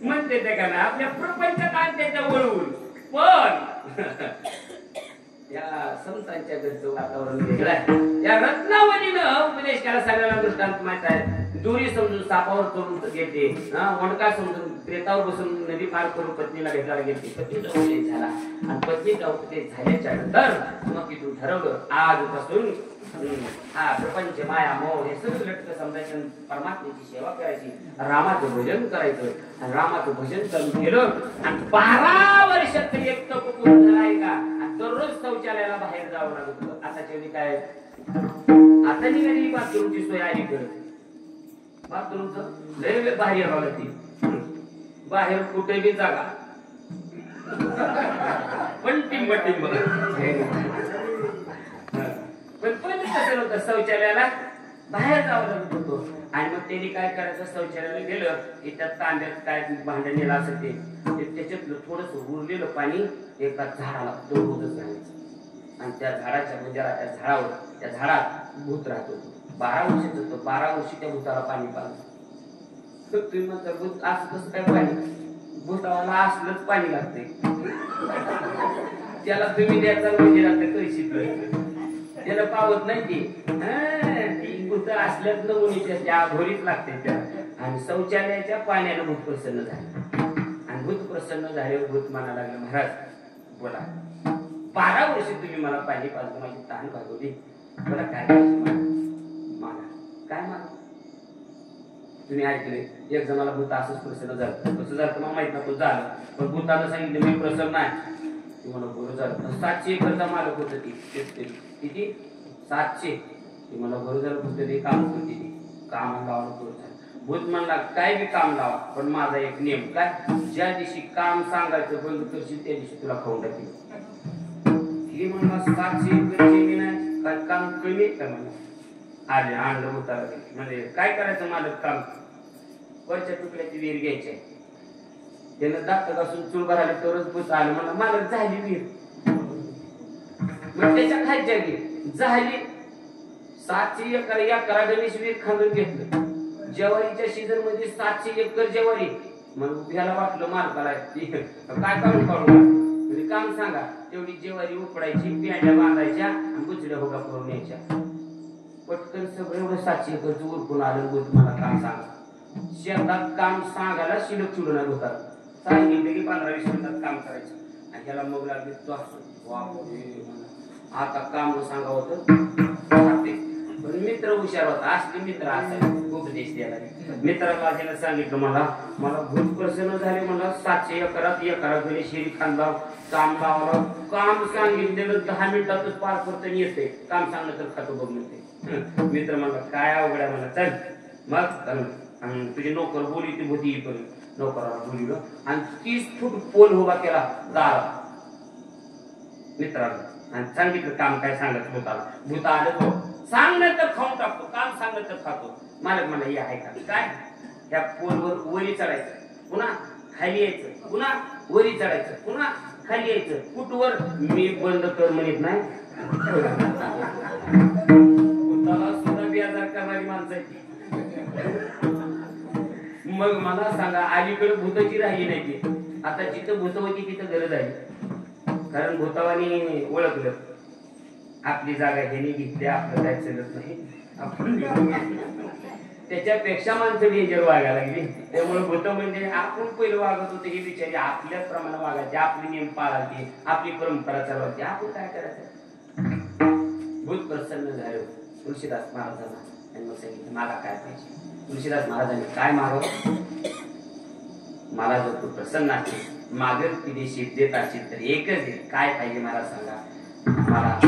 म्हणते ते का नाही. आपल्या प्रपंचात त्याच्या वळून पण या संतांच्या घरचं वातावरण वेगळं आहे. या रत्नावलीनं उपदेश केला. सगळ्याला दृष्टांत माहित आहे. दोरी समजून सापावर चढून घेते, वणका समजून प्रेतावर बसून नदी पार करून पत्नीला भेटायला गेली. पत्नीचा उपदेश झाला आणि पत्नीचा उपदेश झाल्याच्या नंतर मग तिथून ठरवलं आजपासून हा प्रपंच माया मोह हे सगळं लटकं समजायचं, परमात्म्याची सेवा करायची, रामाचं भजन करायचं. आणि रामाचं भजन करून केलं आणि 12 वर्षात एक तप पूर्ण झाला आहे का. आणि दररोज शौचालयाला बाहेर जावं लागत होतं. आताच्या वेळी काय आता निघाली बाथरूमची सोय आली करत. बाथरूमचं लय बाहेर राहिलं ती बाहेर कुठे बी जागा पण टिंब टिंब. पण पहिलं कसं होतं, शौचालयाला बाहेर जावं लागत होतं. आणि मग त्यांनी काय करायचं, शौचालयाला गेलं की त्या तांब्यात काय भांडण नेलं असेल ते त्याच्यातलं थोडस उरलेलं पाणी एका झाडाला दौडतच राहायचं. आणि त्या झाडाच्या म्हणजे त्या झाडावर त्या झाडात भूत राहत होतं. 12 वर्षाचं होतं. 12 वर्षी त्या भूताला पाणी पाजलं. तुम्ही म्हणता भूत असं कसं काय पाणी, भूताला असलंच पाणी लागतंय. त्याला तुम्ही द्यायचा म्हणजे लागतं कळशीत, त्याला पावत नाही ती भूत असल्याच नमुनीच्या त्या भोरीत लागते त्या. आणि शौचालयाच्या पाण्यानं भूत प्रसन्न झाले. आणि भूत प्रसन्न झाल्यावर भूत म्हणायला लागलं, महाराज बोला 12 वर्ष तुम्ही मला पाणी पाजलं, माझी तहान भागवली, मला काय पाहिजे मला काय माग. तुम्ही ऐकले एक जणाला भूत असंच प्रसन्न झालं, कसं झालं मला माहित नव्हतं झालं, पण भूतानं सांगितलं मी प्रसन्न आहे. ती मला बरं झालं. 700 एकरचा मालक होतं ती किती 700. ती मला बरं झालं भूत ते काम करते ती कामाला लावलं बरं झालं. भूत म्हणला काय बी काम लावा पण माझा एक नियम काय, ज्या दिवशी काम सांगायचं बंद करशील त्या दिवशी तुला खाऊन टाकेल. हे म्हणला 700 एकर जमीन आहे काय काम कमी आहे का म्हणा. आले आणलं भूताला म्हणजे काय करायचं मालक काम, वरच्या तुकड्याची विहीर घ्यायची आहे. त्यानं दात घासून चूल भरायला तरच भूत आलं म्हणा मालक झाली विहीर. मग त्याच्या खायच्या विहीर झाली 700 एकर या गणेश विहीर खांदून घेतलं. ज्वारीच्या सीझन मध्ये 700 एकर ज्वारी. मग ह्याला वाटलं मालकाला काय काम करू म्हणजे काम सांगा. तेवढी ज्वारी उपडायची, प्याड्या बांधायच्या आणि बुचड्या भोगा करून यायच्या. पटकन सगळं एवढं 700 एकरचं उरकून आलं. बोल मला काम सांगा. शेतात काम सांगायला शिल्लक चिडून होतात. सांगितलं की 15-20 मिनिटात काम करायचं आणि ह्याला मग लागले तो आता काम सांगा होतं. पण मित्र हुशार होता, असले मित्र असायचे उपदेश द्यायला. मित्राला त्याला सांगितलं मला भूत प्रसन्न झाले म्हणलं 700 एकरात एकाकडे शेरी खांदा काम लावलं. काम सांगितलेलं 10 मिनिटातच पार करता येते. काम सांगणं तर खातो बघ म्हणते. मित्र म्हणला काय अवघड आहे म्हणा चल मग तुझे नोकर बोली ती भूती पण नोकराला बोलिलं आणि 30 फूट पोल उभा केला दारात मित्राला आणि सांगितलं काम काय सांगत भूताला. भूत आलं तो सांगणं तर खाऊन टाकतो, काम सांगणं तर खातो. मालक मला हे आहे का काय, त्या पोलवर वरी चढायचं पुन्हा खाली यायचं, पुन्हा वरी चढायचं, पुन्हा खाली यायचं. कुठवर मी बंद कर म्हणत नाही. भूताला सुद्धा बेजार करणारी माणसं आहे. मग मला सांगा अलीकडे भूताची राहिली नाही ती. आता जिथं भूत होती तिथं गरज आहे. कारण भूतावानी ओळखलं आपली जागा ह्याने घेतली, आपलं काय चलत नाही. आपण त्याच्यापेक्षा माणसं डेंजर वागायला लागली. त्यामुळे भूत म्हणजे आपण पहिलं वागत होते हे बिचारी आपल्याच प्रमाणे वागायचे, आपले नियम पाळायचे, आपली परंपरा चालवायची. आपण काय करायचं. भूत प्रसन्न झालं तुळशीदास महाराजांना आणि मग सांगितलं मला काय पाहिजे. तुळशीदास महाराजांनी काय मागावं, मला जर तू प्रसन्न असेल मागेल ती देशी देत असेल तर एकच दे. काय पाहिजे मला सांगा. मला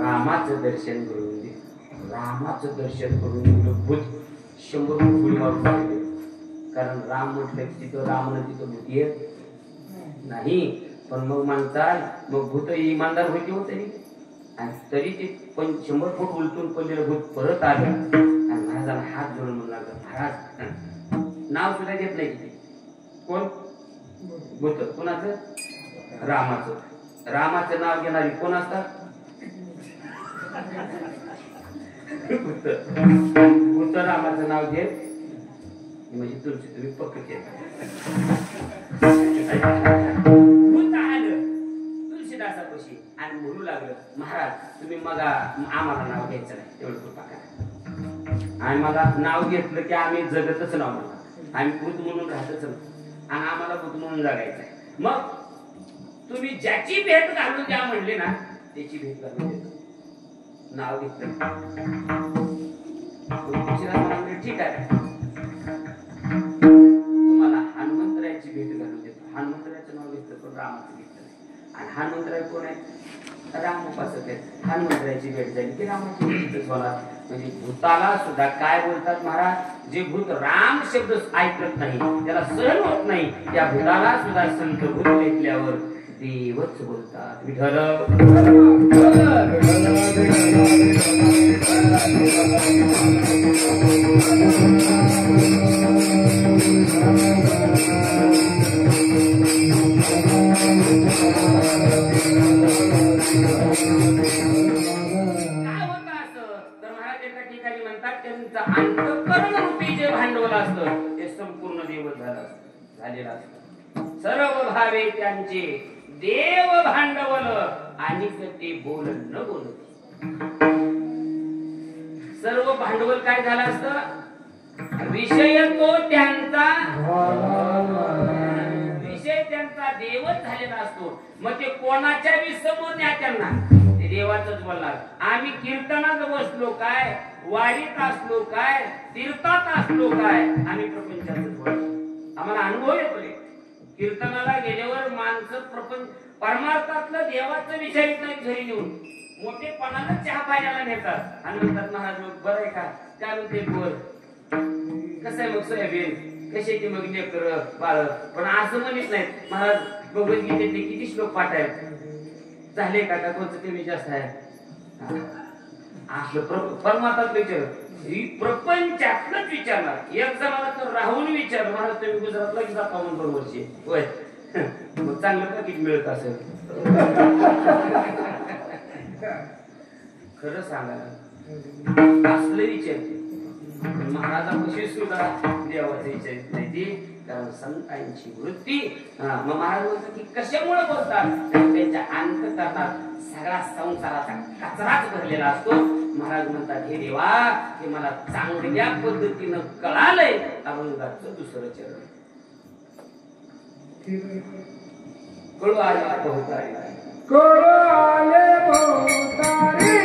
रामाचं दर्शन करून दे. रामाचं दर्शन करून दिलं. भूत 100 फुट मारून टाकले. कारण राम म्हटलं की तिथं रामनं तिथं भूत येत नाही. पण मग म्हणतात मग भूत इमानदार होती होते आणि तरी ते 100 फूट उलटून पडलेलं भूत परत आलं आणि महाराजांना हात जोडून म्हणू लागलं महाराज नाव सुद्धा घेत नाही तिथे. कोण भूत कोणाचं, रामाचं. रामाचं नाव घेणारी कोण असतात, भूत रामाचं नाव घेत म्हणजे तुमची तुम्ही पक्क केलं. भूत आलं तुळशीदासापाशी आणि म्हणू लागलं महाराज तुम्ही मग आम्हाला नाव घ्यायचं नाही तेवढं कृपा करा. आणि मला नाव घेतलं की आम्ही जगतच नाव म्हणणार, आम्ही भूत म्हणून राहतच नाही आणि आम्हाला भूत म्हणून जगायचं आहे. मग तुम्ही ज्याची भेट घालून द्या म्हणले ना त्याची भेट घालून देतो. नाव घेतलं ठीक आहे तुम्हाला हनुमंतरायाची भेट घालून देतो. हनुमंतरायाचं नाव घेतलं पण रामाचं घेतलं नाही. आणि हनुमंतराय कोण आहे, राम उपासक आहे. हनुमंतरायाची भेट झाली की रामाची भेटच होणार. म्हणजे भूताला सुद्धा काय बोलतात महाराज, जे भूत राम शब्द ऐकत नाही त्याला सहन होत नाही त्या भूताला सुद्धा संत भूत ऐकल्यावर देवच बोलतात. विठ्ठल अंतःकरण रूपी जे भांडवल असतं ते संपूर्ण देव झालेलं असतं. सर्व भावे त्यांचे देव भांडवल आणि ते बोल न बोलत. सर्व भांडवल काय झालं असतं, विषय तो त्यांचा विषय त्यांचा देवच झालेला असतो. मग ते कोणाच्या समोर न्या त्यांना ते देवाचंच बोलणार. आम्ही कीर्तनात बसलो काय, वारीत असलो काय, तीर्थात असलो काय, आम्ही प्रपंचातच बोलतो. आम्हाला अनुभव येतोय. कीर्तनाला गेल्यावर माणसं प्रपंच परमार्थातलं देवाचं विचारित नाही, घरी नेऊन मोठेपणानं चहा पाण्याला नेतात आणि म्हणतात महाराज मग बरं आहे का, काय म्हणते बोल, कसं आहे मग सोयाबीन, कशाची मग लेकर बाळ. पण असं म्हणत नाहीत महाराज भगवद्गीतेतले किती श्लोक पाठ आहेत, झाले का कोणतं कमी जास्त आहे. असलं परमार्थातलं विचार, प्रपंचातलंच विचारणार. एक जणाला तर राहून विचार, महाराज तुम्ही गुजरातला जाता म्हणून बरोबरची होय, मग चांगलं पाकिट मिळत असेल. खरं सांगा असलं विचारते. महाराजापाशी सुद्धा देवाचं विचारित नाही ती, कारण संतांची वृत्ती. मग महाराज म्हणतात की कशामुळे बोलतात, त्यांच्या अंतःकरणात सगळा संसाराचा कचराच भरलेला असतो. महाराज म्हणतात हे देवा, हे मला चांगल्या पद्धतीनं कळालंय. अभंगाचं दुसरं चरण कळू आले बहुतारी, कळू आले बहुतारी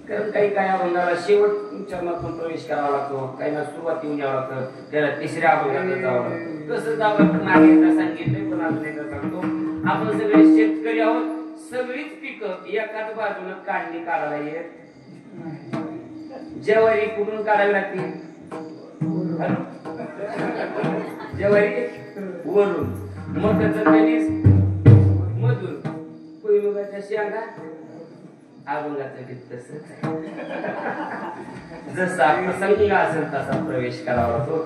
कारण काही काय अभंगाला शेवट चरणातून प्रवेश करावा लागतो, काहींना सुरुवात येऊन यावं लागतं, त्याला तिसऱ्या अभंगाला जावं लागतं. तसं जावं मागे एकदा सांगितलंय, पण अजून एकदा सांगतो. आपण सगळे शेतकरी आहोत, सगळीच पिकं एकाच बाजूला काढणी काढायला येत. ज्वारी कुठून काढावी लागते? ज्वारी वरून, मठाचं कणीस मधून, भुईमुगाच्या शेंगा अभंगाचं गीत तसंच आहे. जसा प्रसंग असेल तसा प्रवेश करावा लागतो.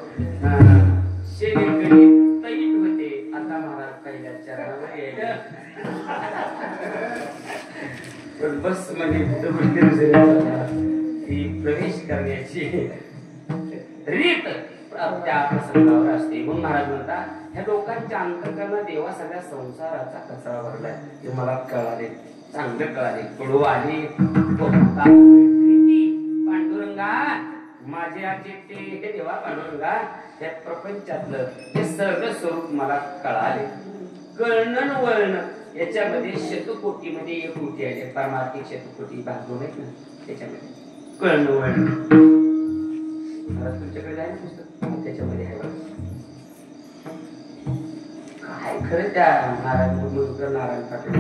शेणकणी तैट होते, आता महाराज पहिल्या चरणावर यायचे. पण बस म्हणजे ती प्रवेश करण्याची रीत त्या प्रसंगावर असते. म्हणून महाराज म्हणतात, ह्या लोकांच्या अंतकरणात देवा सगळ्या संसाराचा कचरा भरलाय. ते मला कळाले, चांगलं कळाले. कडू आली पांडुरंगा, माझे आजी ते हे देवा पांडुरंगा, या प्रपंचातलं हे सर्व स्वरूप मला कळाले. कळणं वळणं याच्यामध्ये शतकोटीमध्ये एक कोटी आहे. परमार्थिक शतकोटी भाग दोन आहेत ना, त्याच्यामध्ये कळणं वळणं तुमच्याकडे जाईल पुस्तक, त्याच्यामध्ये आहे बघा. काय खरं त्या नारायण मुरकर, नारायण पाटील,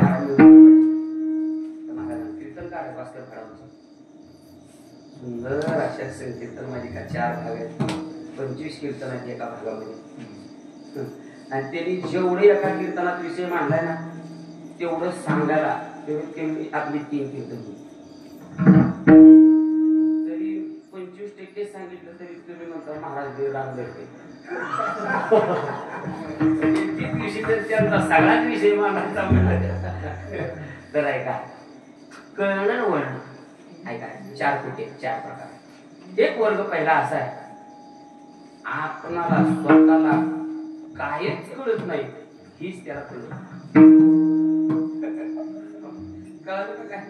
नारायण कीर्तनकार भास्कर फळांचं सुंदर अशा संकीर्तन मालिका 4 भाग आहेत. 25 कीर्तन आहेत एका भागामध्ये. आणि त्यांनी जेवढे एका कीर्तनात विषय मांडलाय ना, तेवढं सांगायला तेवढी आपली 3 कीर्तन होती. तरी 25% सांगितलं तरी तुम्ही म्हणता महाराज राम करते. त्यांचा सगळाच विषय मांडायचा म्हणला तर ऐका. कळणं वळणं ऐका, 4 कोटी 4 प्रकार. एक वर्ग पहिला असा आहे, आपणाला स्वतःला काहीच कळत नाही, हीच त्याला कळत. कळलं का काय?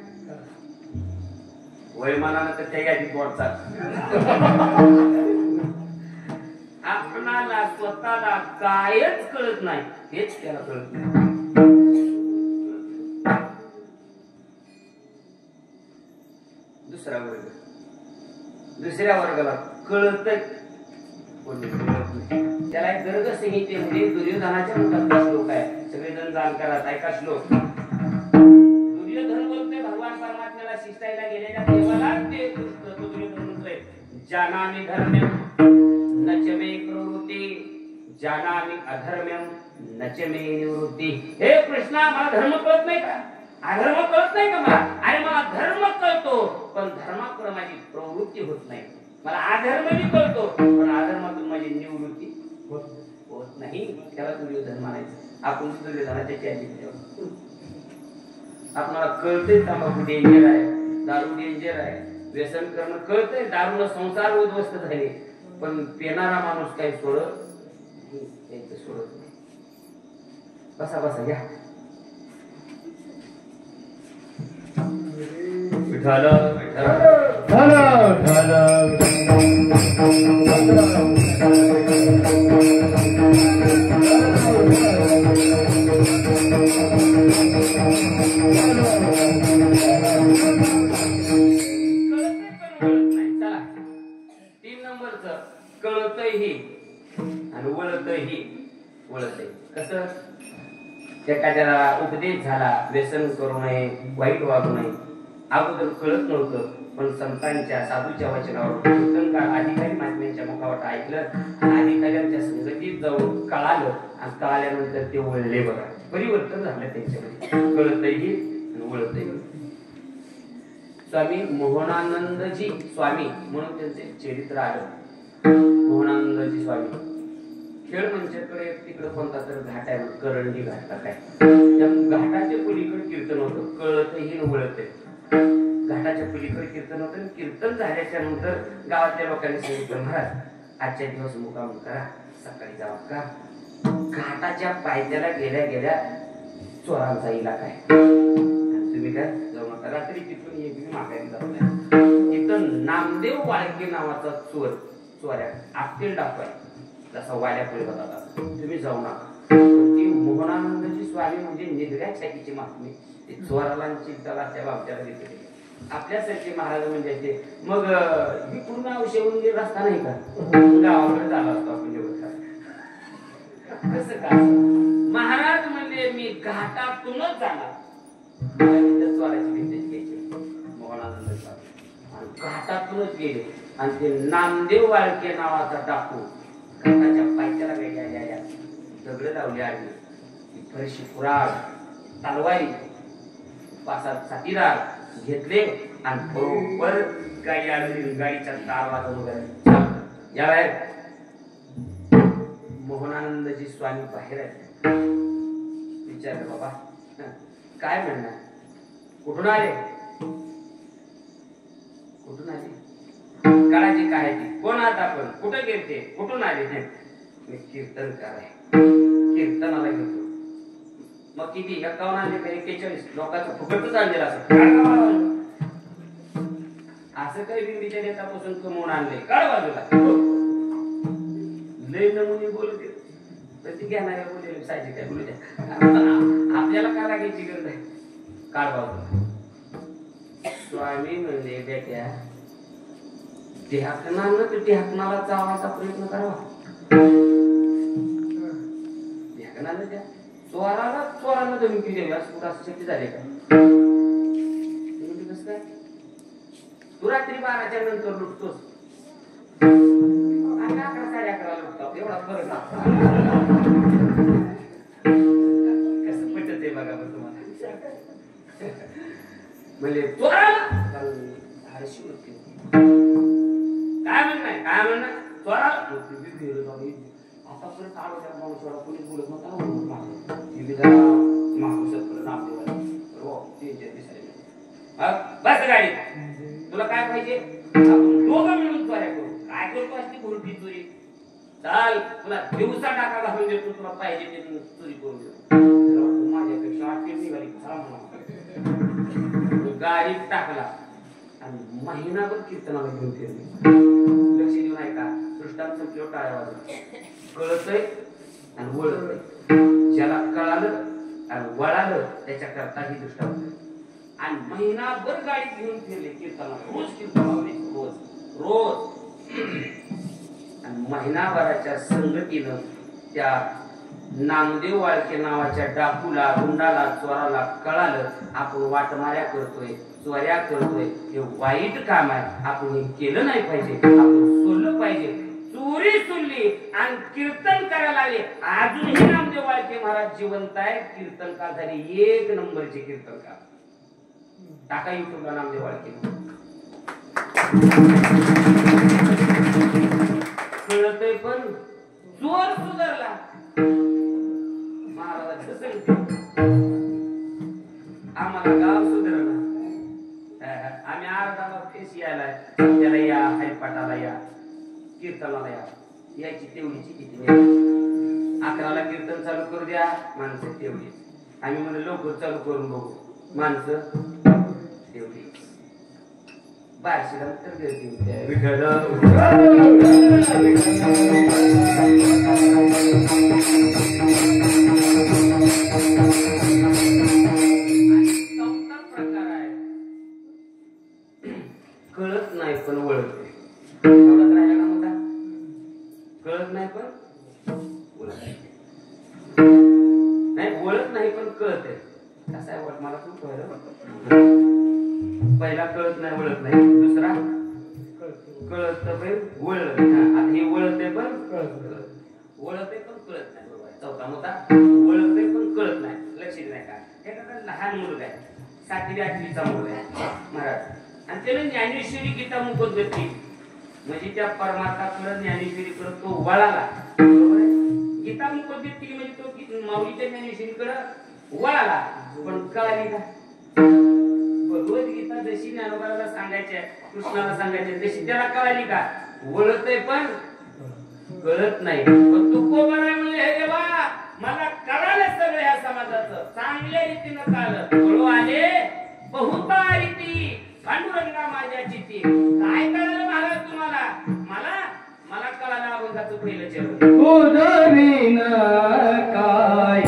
वयमानानं तर त्या यादीत बोलतात. आपणाला स्वतःला कायच कळत नाही, हेच त्याला कळत नाही. दुसरा वर्ग, दुसऱ्या वर्गाला कळतंय, त्याला एक गर्ग संहितेमध्ये दुर्योधनाच्या मुखातला श्लोक आहे. सगळेजण जाणकार आहेत, ऐका श्लोक. दुर्योधन बोलतोय भगवान परमात्म्याला शिष्टायला गेलेल्या देवाला ते दुर्योधन म्हणतोय, जानामि धर्म्यं न च मे प्रवृत्ती, जानामि अधर्म्यं न च मे निवृत्ती. हे कृष्णा, मला धर्म कळत नाही का? अधर्म कळत नाही का मला? अरे मला धर्म कळतो, पण धर्माकडे माझी प्रवृत्ती होत नाही. मला अधर्मही कळतो, पण अधर्मातून माझी निवृत्ती होत नाही. त्याला दुर्योधन म्हणायचं. आपण दुर्योधनाच्या चॅलेंज आपल्याला कळतंय तंबाखू डेंजर आहे, दारू डेंजर आहे, व्यसन करणं कळतंय, दारूला संसार उद्ध्वस्त झाले, पण पेनारा माणूस काही सोडत नाही. बसा बसा घ्या. विठ्ठल कळतही आणि वळतही. कसं? एखाद्याला उपदेश झाला, व्यसन करू नये, वाईट वागू नये, अगोदर कळत नव्हतं, पण संतांच्या साधूच्या वचनावर कीर्तनकार अधिकारी महात्म्यांच्या मुखावर ऐकलं, अधिकाऱ्यांच्या संगतीत जाऊन कळालं, आणि कळाल्यानंतर ते वळले. बघा, परिवर्तन झालं त्यांच्यामध्ये. कळतही आणि वळतही. स्वामी मोहनानंदजी स्वामी म्हणून त्यांचे चरित्र आलं. मोहनानंदजी स्वामी खेळ मंचाकडे तिकडे कोणता तर घाट आहे, करंडी घाट काय, त्या घाटाच्या पलीकडे कीर्तन होतं. कळतही वळतही. घाटाच्या पलीकडे कीर्तन होतं. कीर्तन झाल्याच्या नंतर गावातल्या लोकांनी सांगितलं, महाराज आजच्या दिवस मुक्काम करा, सकाळी जावा का. घाटाच्या पायथ्याला गेल्या गेल्या चोरांचा इलाका आहे, तुम्ही काय जाऊ नका. रात्री तिथून एक मागायला जात नाही. तिथं नामदेव वाळके नावाचा चोऱ्या आपतील डाकू आहे, जसा वाड्या पुढे होता, तुम्ही जाऊ नका. ती मोहनानंदजी स्वामी म्हणजे निधड्या छातीची महात्मी. ते चोराला चिंताला त्या बाबत्याला देते. आपल्यासारखे महाराज म्हणजे ते मग ही पूर्ण औषध रस्ता नाही का, गावाकडे झाला असतो आपण जेवढं. कसं काय महाराज म्हणजे मी घाटातूनच जाणार. चोराची भीती घ्यायची मोहनानंद स्वामी. आणि घाटातूनच गेले आणि ते नामदेव वाळके नावाचा टाकू घाटाच्या पायथ्याला काय दगड लावली आडवी फरशी कुराड तलवारी 5-7 साथीदार घेतले आणि बरोबर गाडी आडवी गाडीचा तार वाजवून वगैरे या बाहेर मोहनानंदजी स्वामी बाहेर आहेत. विचारलं बाबा काय म्हणणार कुठून आले काळाची काय ती कोण आहात आपण कुठे गेलते कुठून आले मी कीर्तन कराय कीर्तनाला गेलो. मग किती 51 आले का 41 लोकांचं फुकटच आणलेलं असं काही बिंबीच्या नेतापासून कमवून आणले काळ बाजूला लय नमुने बोलत प्रति घेणाऱ्या बोलले सायचे काय बोलू द्या आपल्याला काय लागायची गरज आहे काळ बाजूला. स्वामी म्हणले बेट्या ढ्याकणानं तर ढ्याकणाला चावायचा प्रयत्न करावा ढ्याकणानं द्या चोरानं धमकी द्यावी असं कुठं असं शक्य झाले का कसं काय तू रात्री 12च्या नंतर लुटतोस 11-11:30 लुटतो एवढा फरक कसं पटत आहे बघा बरं तुम्हाला म्हणजे काय म्हणणं चोरा आतापर्यंत पोलीस बोलत नव्हता बस गाडी तुला काय पाहिजे आपण दोघं मिळून चोऱ्या करू काय करतो असते कोणती चोरी चाल तुला दिवसा टाका घालून देतो तुला पाहिजे ते चोरी करून देतो माझ्यापेक्षा 8 निघाली गाडीत टाकला आणि महिनाभर कीर्तनाला घेऊन फिरले. लक्ष देऊन ऐका दृष्टांत संपल्यावर टाळ्या वाजवल्या कळतय आणि वळतय ज्याला कळालं आणि वळालं त्याच्याकरता ही दृष्टांत आणि महिनाभर गाडीत घेऊन फिरले कीर्तनाला रोज कीर्तन रोज आणि महिनाभराच्या संगतीनं त्या नामदेव वाळके नावाच्या डाकूला गुंडाला चोराला कळालं आपण वाटमाऱ्या करतोय चोऱ्या करतोय हे वाईट काम आहे आपण हे केलं नाही पाहिजे आपण सोडलं पाहिजे. चोरी सोडली आणि कीर्तन करायला लागले. अजूनही नामदेव वाळके महाराज जिवंत आहे कीर्तनकार झाले 1 नंबरचे कीर्तनकार. टाका युट्यूबला नामदेव वाळके कळतय पण चोर सुधारला आम्हाला गाव सुधारला आम्ही अर्धा फेस यायला त्याला या हरिपाठाला या कीर्तनाला यायची तेवढीची किती 11ला कीर्तन चालू करू द्या माणसं तेवढी आम्ही म्हणजे लवकर चालू करून बघू माणसं तेवढी 1200 तर गर्दी कळत नाही पण वळत एवढाच राहिला का मोठा कळत नाही पण वळत नाही पण कळत आहे कसं आहे मला खूप पहिला कळत नाही वळत नाही दुसरा कळत पण वळत आता हे वळत आहे पण वळत आहे पण कळत नाही चौथा मोठा वळत आहे पण कळत नाही लक्षात नाही का हे लहान मुलगा आहे 7वी-8वीचा मुलगा आहे महाराज आणि त्याला ज्ञानेश्वरी गीता मुकत होती म्हणजे त्या परमार्थाकडे ज्ञानेश्वरीकडे तो वळाला बरोबर आहे गीता मुकत देते म्हणजे तो माऊलीच्या ज्ञानेश्वरीकडे वळाला पण कळाली का भगवद्गीता जशी ज्ञानोबाला सांगायच्या कृष्णाला सांगायच्या तशी त्याला कळाली का वळतय पण कळत नाही पण तू कोबरा म्हणजे हे देवा मला कळालं सगळं या समाजाचं चांगल्या रीतीनं कळलं कळू आले बहुता रीती पांडुरंगा माझ्या चित्ती काय कळालं महाराज तुम्हाला मला कळालं अभंगाचं पहिलं चरण उदरीन काय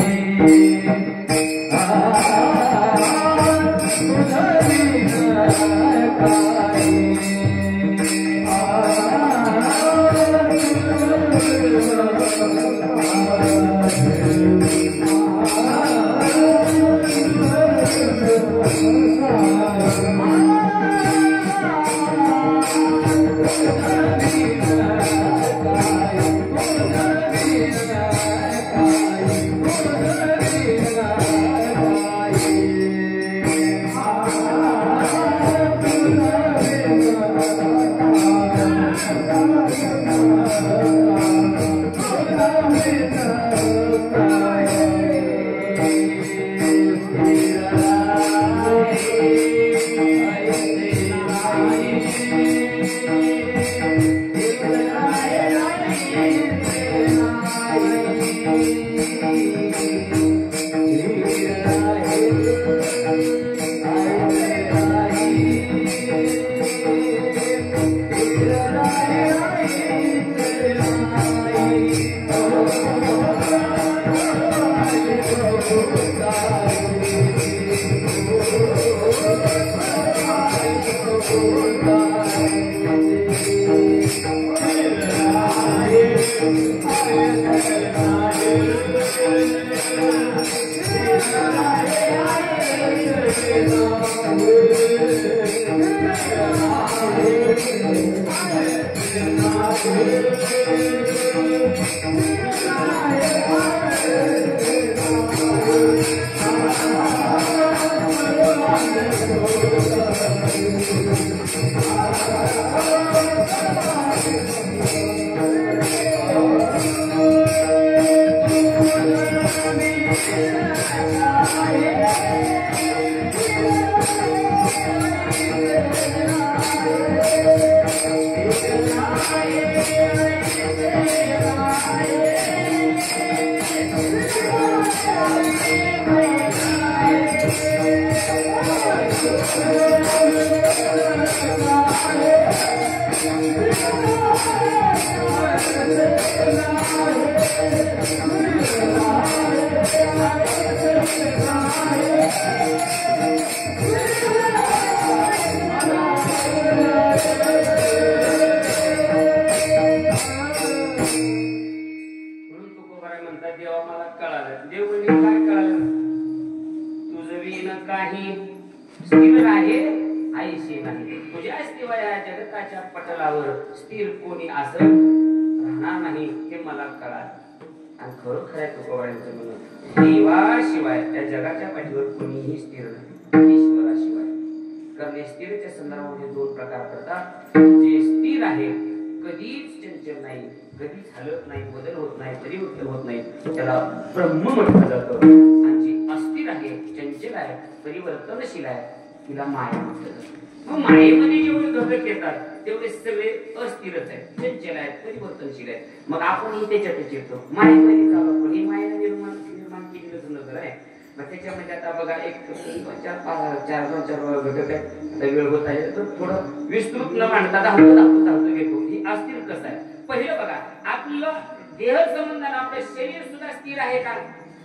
देवाशिवाय त्या जगाच्या पाठीवर कोणीही स्थिर नाही, ईश्वराशिवाय. कारण स्थिरच्या संदर्भामध्ये दोन प्रकार पडतात. जे स्थिर आहे, कधीच चंचल नाही, कधीच हलत नाही, बदल होत नाही, परिवर्तन होत नाही, त्याला ब्रह्म म्हटलं जातं. आणि जी अस्थिर आहे, चंचल आहे, परिवर्तनशील आहे, तिला माया म्हटलं जातं. मग मायेमध्ये जेवढे घटक येतात तेवढे सगळे अस्थिरच आहेत, चंचल आहेत, परिवर्तनशील आहेत. मग आपणही त्याच्यातच येतो. मायेमध्ये चालू पण ही मायेने निर्माण केलेलं नजर आहे. मग त्याच्यामध्ये आता बघा एक चार घटक आहेत. आता वेळ होत आहे तर थोडं विस्तृत न मांडता धावतो घेतो. ही अस्थिर कसं आहे पहिलं बघा. आपलं देह संबंधाने आपलं शरीर सुद्धा स्थिर आहे का?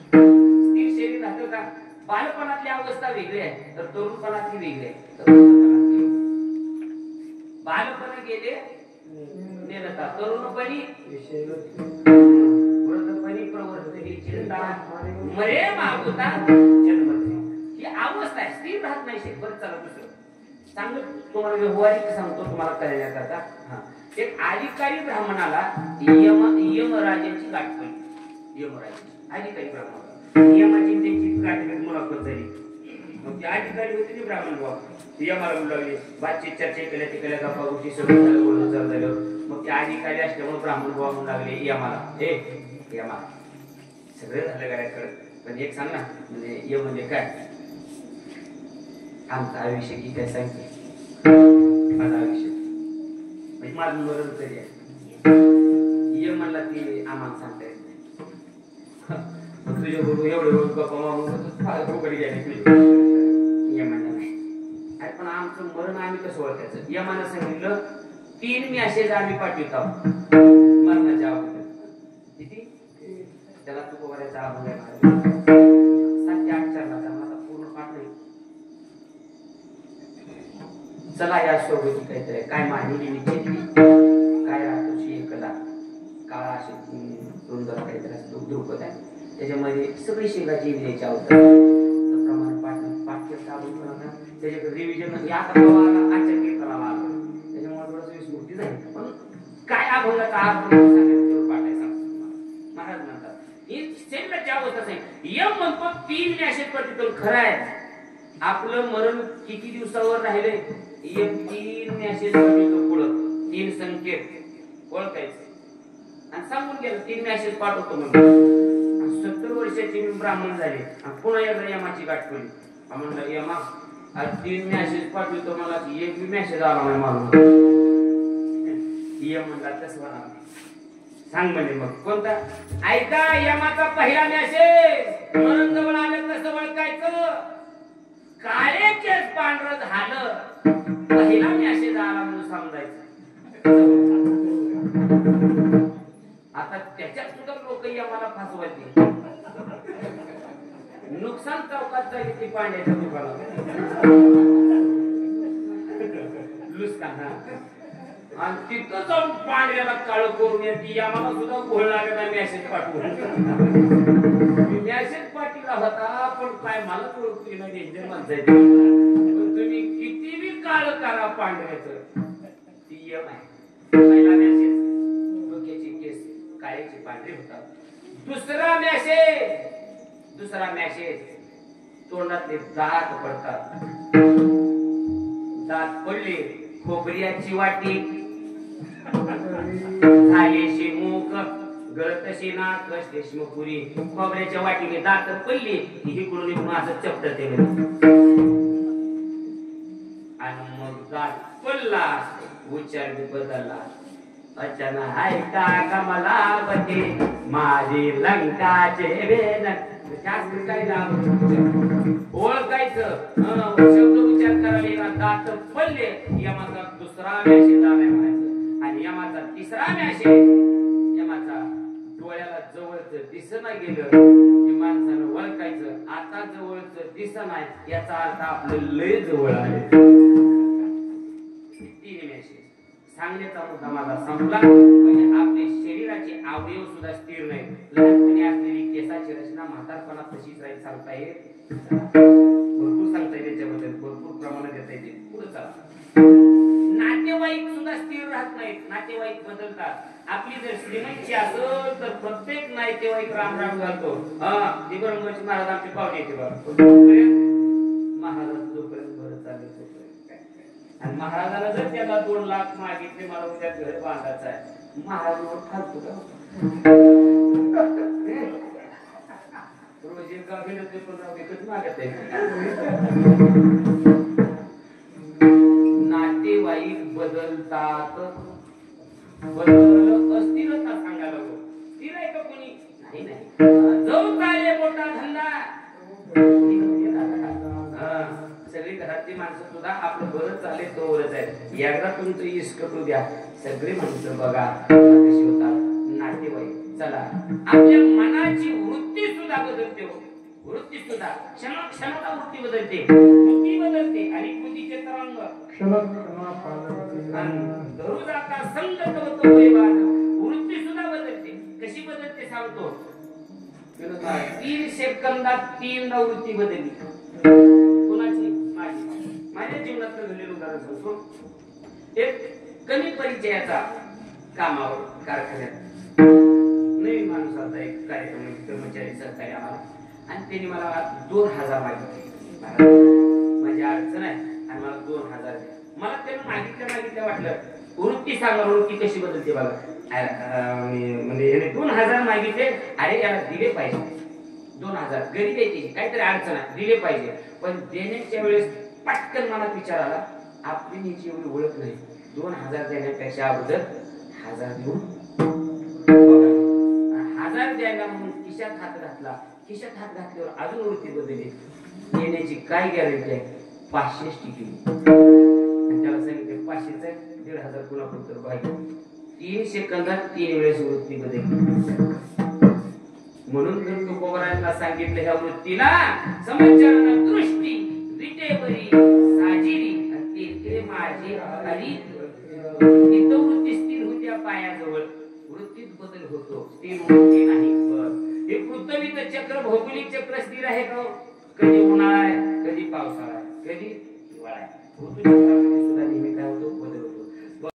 स्थिर शरीर राहतं का? बालपणातली अवस्था वेगळी आहे तर तरुणपणातली वेगळी आहे. बालपण गेले नेलता, तरुणपणी वृद्धपणी प्रवर्तली चिंता मरे मागुता जन्मते. ही अवस्था आहे, स्थिर राहत नाही. बरं चला दुसरं चांगलं तुम्हाला व्यवहारिक सांगतो तुम्हाला करण्याकरता. एक अधिकारी ब्राह्मणाला यमराजाची गाठ पडली. यमराजाची अधिकारी ब्राह्मण यमाची त्यांची गाठ मुलाखत झाली. मग ते अधिकारी होते ते ब्राह्मण बाबा यमाला बोलू लागले. बातचीत चर्चा केल्या ते केल्या गप्पा गोष्टी सगळं झालं, बोलणं झालं. मग ते अधिकारी असल्यामुळे ब्राह्मण बाबा म्हणू लागले यमाला, यमा सगळं झालं गाड्याकडं पण एक सांग ना, म्हणजे यम म्हणजे काय? आमचं आयुष्य की काय सांगते? माझं आयुष्य म्हणजे माझं मरण तरी आहे. यम म्हणला की आम्हाला सांगता येत नाही. मग तुझ्या बरोबर एवढे गप्पा मारून गेले यमांना नाही. अरे पण आमचं मरण आम्ही कसं ओळखायचं? यमानं सांगितलं 3 मेसेज आम्ही पाठवत आहोत मरणाच्या अगोदर. किती? त्याला तू करायचा अगोदर 7 ते 8 चरणाचा माझा पूर्ण पाठ नाही. चला या सोबती काहीतरी काय माहिती निश्चितली काय राहतोशी कला काळा अशी रुंदर काहीतरी असं द्रुपद आहे. त्याच्यामध्ये सगळी शिंगाची इंद्रियाची अवतार पाठ्य साधून त्याच्याकडे रिव्हिजन आता आचार कीर्तनाला आलं त्याच्यामुळे थोडस विस्मृती झाली. पण काय अभंगाचा अर्थ सांगितलं पाठ आहे सांगतो महाराज म्हणतात. ही शरीराची अवस्था नाही. यम म्हणतो 3 मेसेज पडते. खरं आहे आपलं मरण किती दिवसावर राहिले? 3 मेसेज पाठवतो पुढं 3 संकेत ओळखायचं आणि सांगून गेलं 3 मेसेज पाठवतो म्हणून. 70 वर्षाची मी ब्राह्मण झाले आणि पुन्हा एकदा यमाची गाठ पडली. म्हणलं यमा आज 3 मेसेज पाठवतो मला एक बी मेसेज आला नाही मारून. यम म्हणला तसं म्हणा सांग म्हणजे मग कोणता? ऐका यमाचा पहिला मेसेज मरण जवळ आलं कसं ओळखायचं? काळे केस पांढरं झालं पहिला मेसेज आला म्हणून समजायचं. आता त्याच्यात सुद्धा लोक यमाला फसवायचे. मुसान चौकात जाईल ती पांड्याच्या दुकानात लुस्कान आणि तिथं जाऊन पांढऱ्याला काळ करून येते आम्हाला सुद्धा घोळ लागत नाही मॅसेज पाठवून मॅसेज पाठवला होता पण काय मला ओळखली नाही डेंजर माणसाची पण तुम्ही किती बी काळ करा पांढऱ्याचं ती यम आहे पहिला मॅसेज डोक्याची केस काळ्याची पांढरी होतात दुसरा मॅसेज तोंडातले दात पडतात दात पडले खोबऱ्याची वाटी झालेशी मूक गळतशी नाक कशलेशी पुरी खोबऱ्याच्या वाटीने दात पडली इकडून इकडून असं चपटते आणि मग दात पडला उच्चार बदलला अचानक ऐका कमलावती माझी लंकाचे वेद ओळखायचं शब्द उच्चार करायला दात पडले यमाचा दुसरा मॅसेज आलाय म्हणायचं आणि यमाचा तिसरा मॅसेज यमाचा डोळ्याला जवळच दिसना गेलं की माणसानं ओळखायचं आता जवळच दिसना याचा अर्थ आपलं लय जवळ आहे तीन मॅसेज सांगण्याचा मुद्दा माझा संपला म्हणजे आपले शरीराचे अवयव सुद्धा स्थिर नाही लहानपणी असलेली केसाची रचना म्हातारपणात तशीच राहील सांगता येईल भरपूर सांगता येईल त्याच्याबद्दल भरपूर प्रमाणात देता येते पुढे चला नातेवाईक सुद्धा स्थिर राहत नाहीत नातेवाईक बदलतात आपली जर श्रीमंती असेल तर प्रत्येक नातेवाईक राम राम घालतो दिगंबरची महाराज आमचे पाहुणे येते बघा महाराज जोपर्यंत बरं चालेल आणि महाराजाला जर त्याला 2 लाख मागितले मला उद्या घर बांधायचं आहे महाराज फालतू का रोज एक गाव गेलं ते पण एकच मागत आहे नातेवाईक बदलतात बदल अस्थिरता सांगायला लागलो स्थिर आहे का कोणी नाही जो चाले मोठा धंदा सगळी घरातली माणसं सुद्धा आपलं बरं चालेल तोवरच आहे एकदा तुमचं इस्कटू द्या सगळे माणसं बघा कशी होतात नातेवाईक चला आपल्या मनाची वृत्ती सुद्धा बदलते वृत्ती सुद्धा क्षणाला वृत्ती बदलते कृती बदलते आणि कृतीचे तरंग धरू जाता संगत होतो वृत्ती सुद्धा बदलते कशी बदलते सांगतो 3 सेकंदात 3 वृत्ती बदलली कोणाची माझ्या जीवनात घडलेलं उदाहरण सांगतो एक कमी परिचयाचा कामावर कारखान्यात नवीन माणूस आता एक कार्यक्रम कर्मचारी सहकारी आम्हाला आणि त्यांनी मला 2000 मागितले माझी अडचण आहे आणि मला 2000 द्या मला त्यांना मागितल्या वाटलं वृत्ती सांगा वृत्ती कशी बदलते बघा म्हणजे याने 2000 मागितले अरे याला दिले पाहिजे 2000 गरीब आहे काहीतरी अडचण आहे दिले पाहिजे पण देण्याच्या वेळेस पटकन मला विचार आला आपली नीची एवढी ओळख नाही 2000 देण्यापेक्षा अगोदर 1000 देऊन 1000 द्यायला म्हणून खिशात हात घातला खिशात हात घातल्यावर अजून वृत्ती बदलली देण्याची काय गॅरंटी आहे 500 टिकली आणि त्याला सांगितले 500च 1500 पुन्हा फक्त बाकी 3 सेकंदात 3 वेळेस वृत्ती बदलली म्हणून तुकोबरायांना सांगितलं ह्या वृत्तीला समाचार दृष्टी विटेवरी साजिरी आणि ते माझे हरी इथं वृत्ती स्थिर होत्या पायाजवळ वृत्तीत बदल होतो स्थिर वृत्ती नाही हे पृथ्वीचं चक्र भौगोलिक चक्र स्थिर आहे का कधी उन्हाळा आहे कधी पावसाळा आहे कधी हिवाळा आहे ऋतुचक्रामध्ये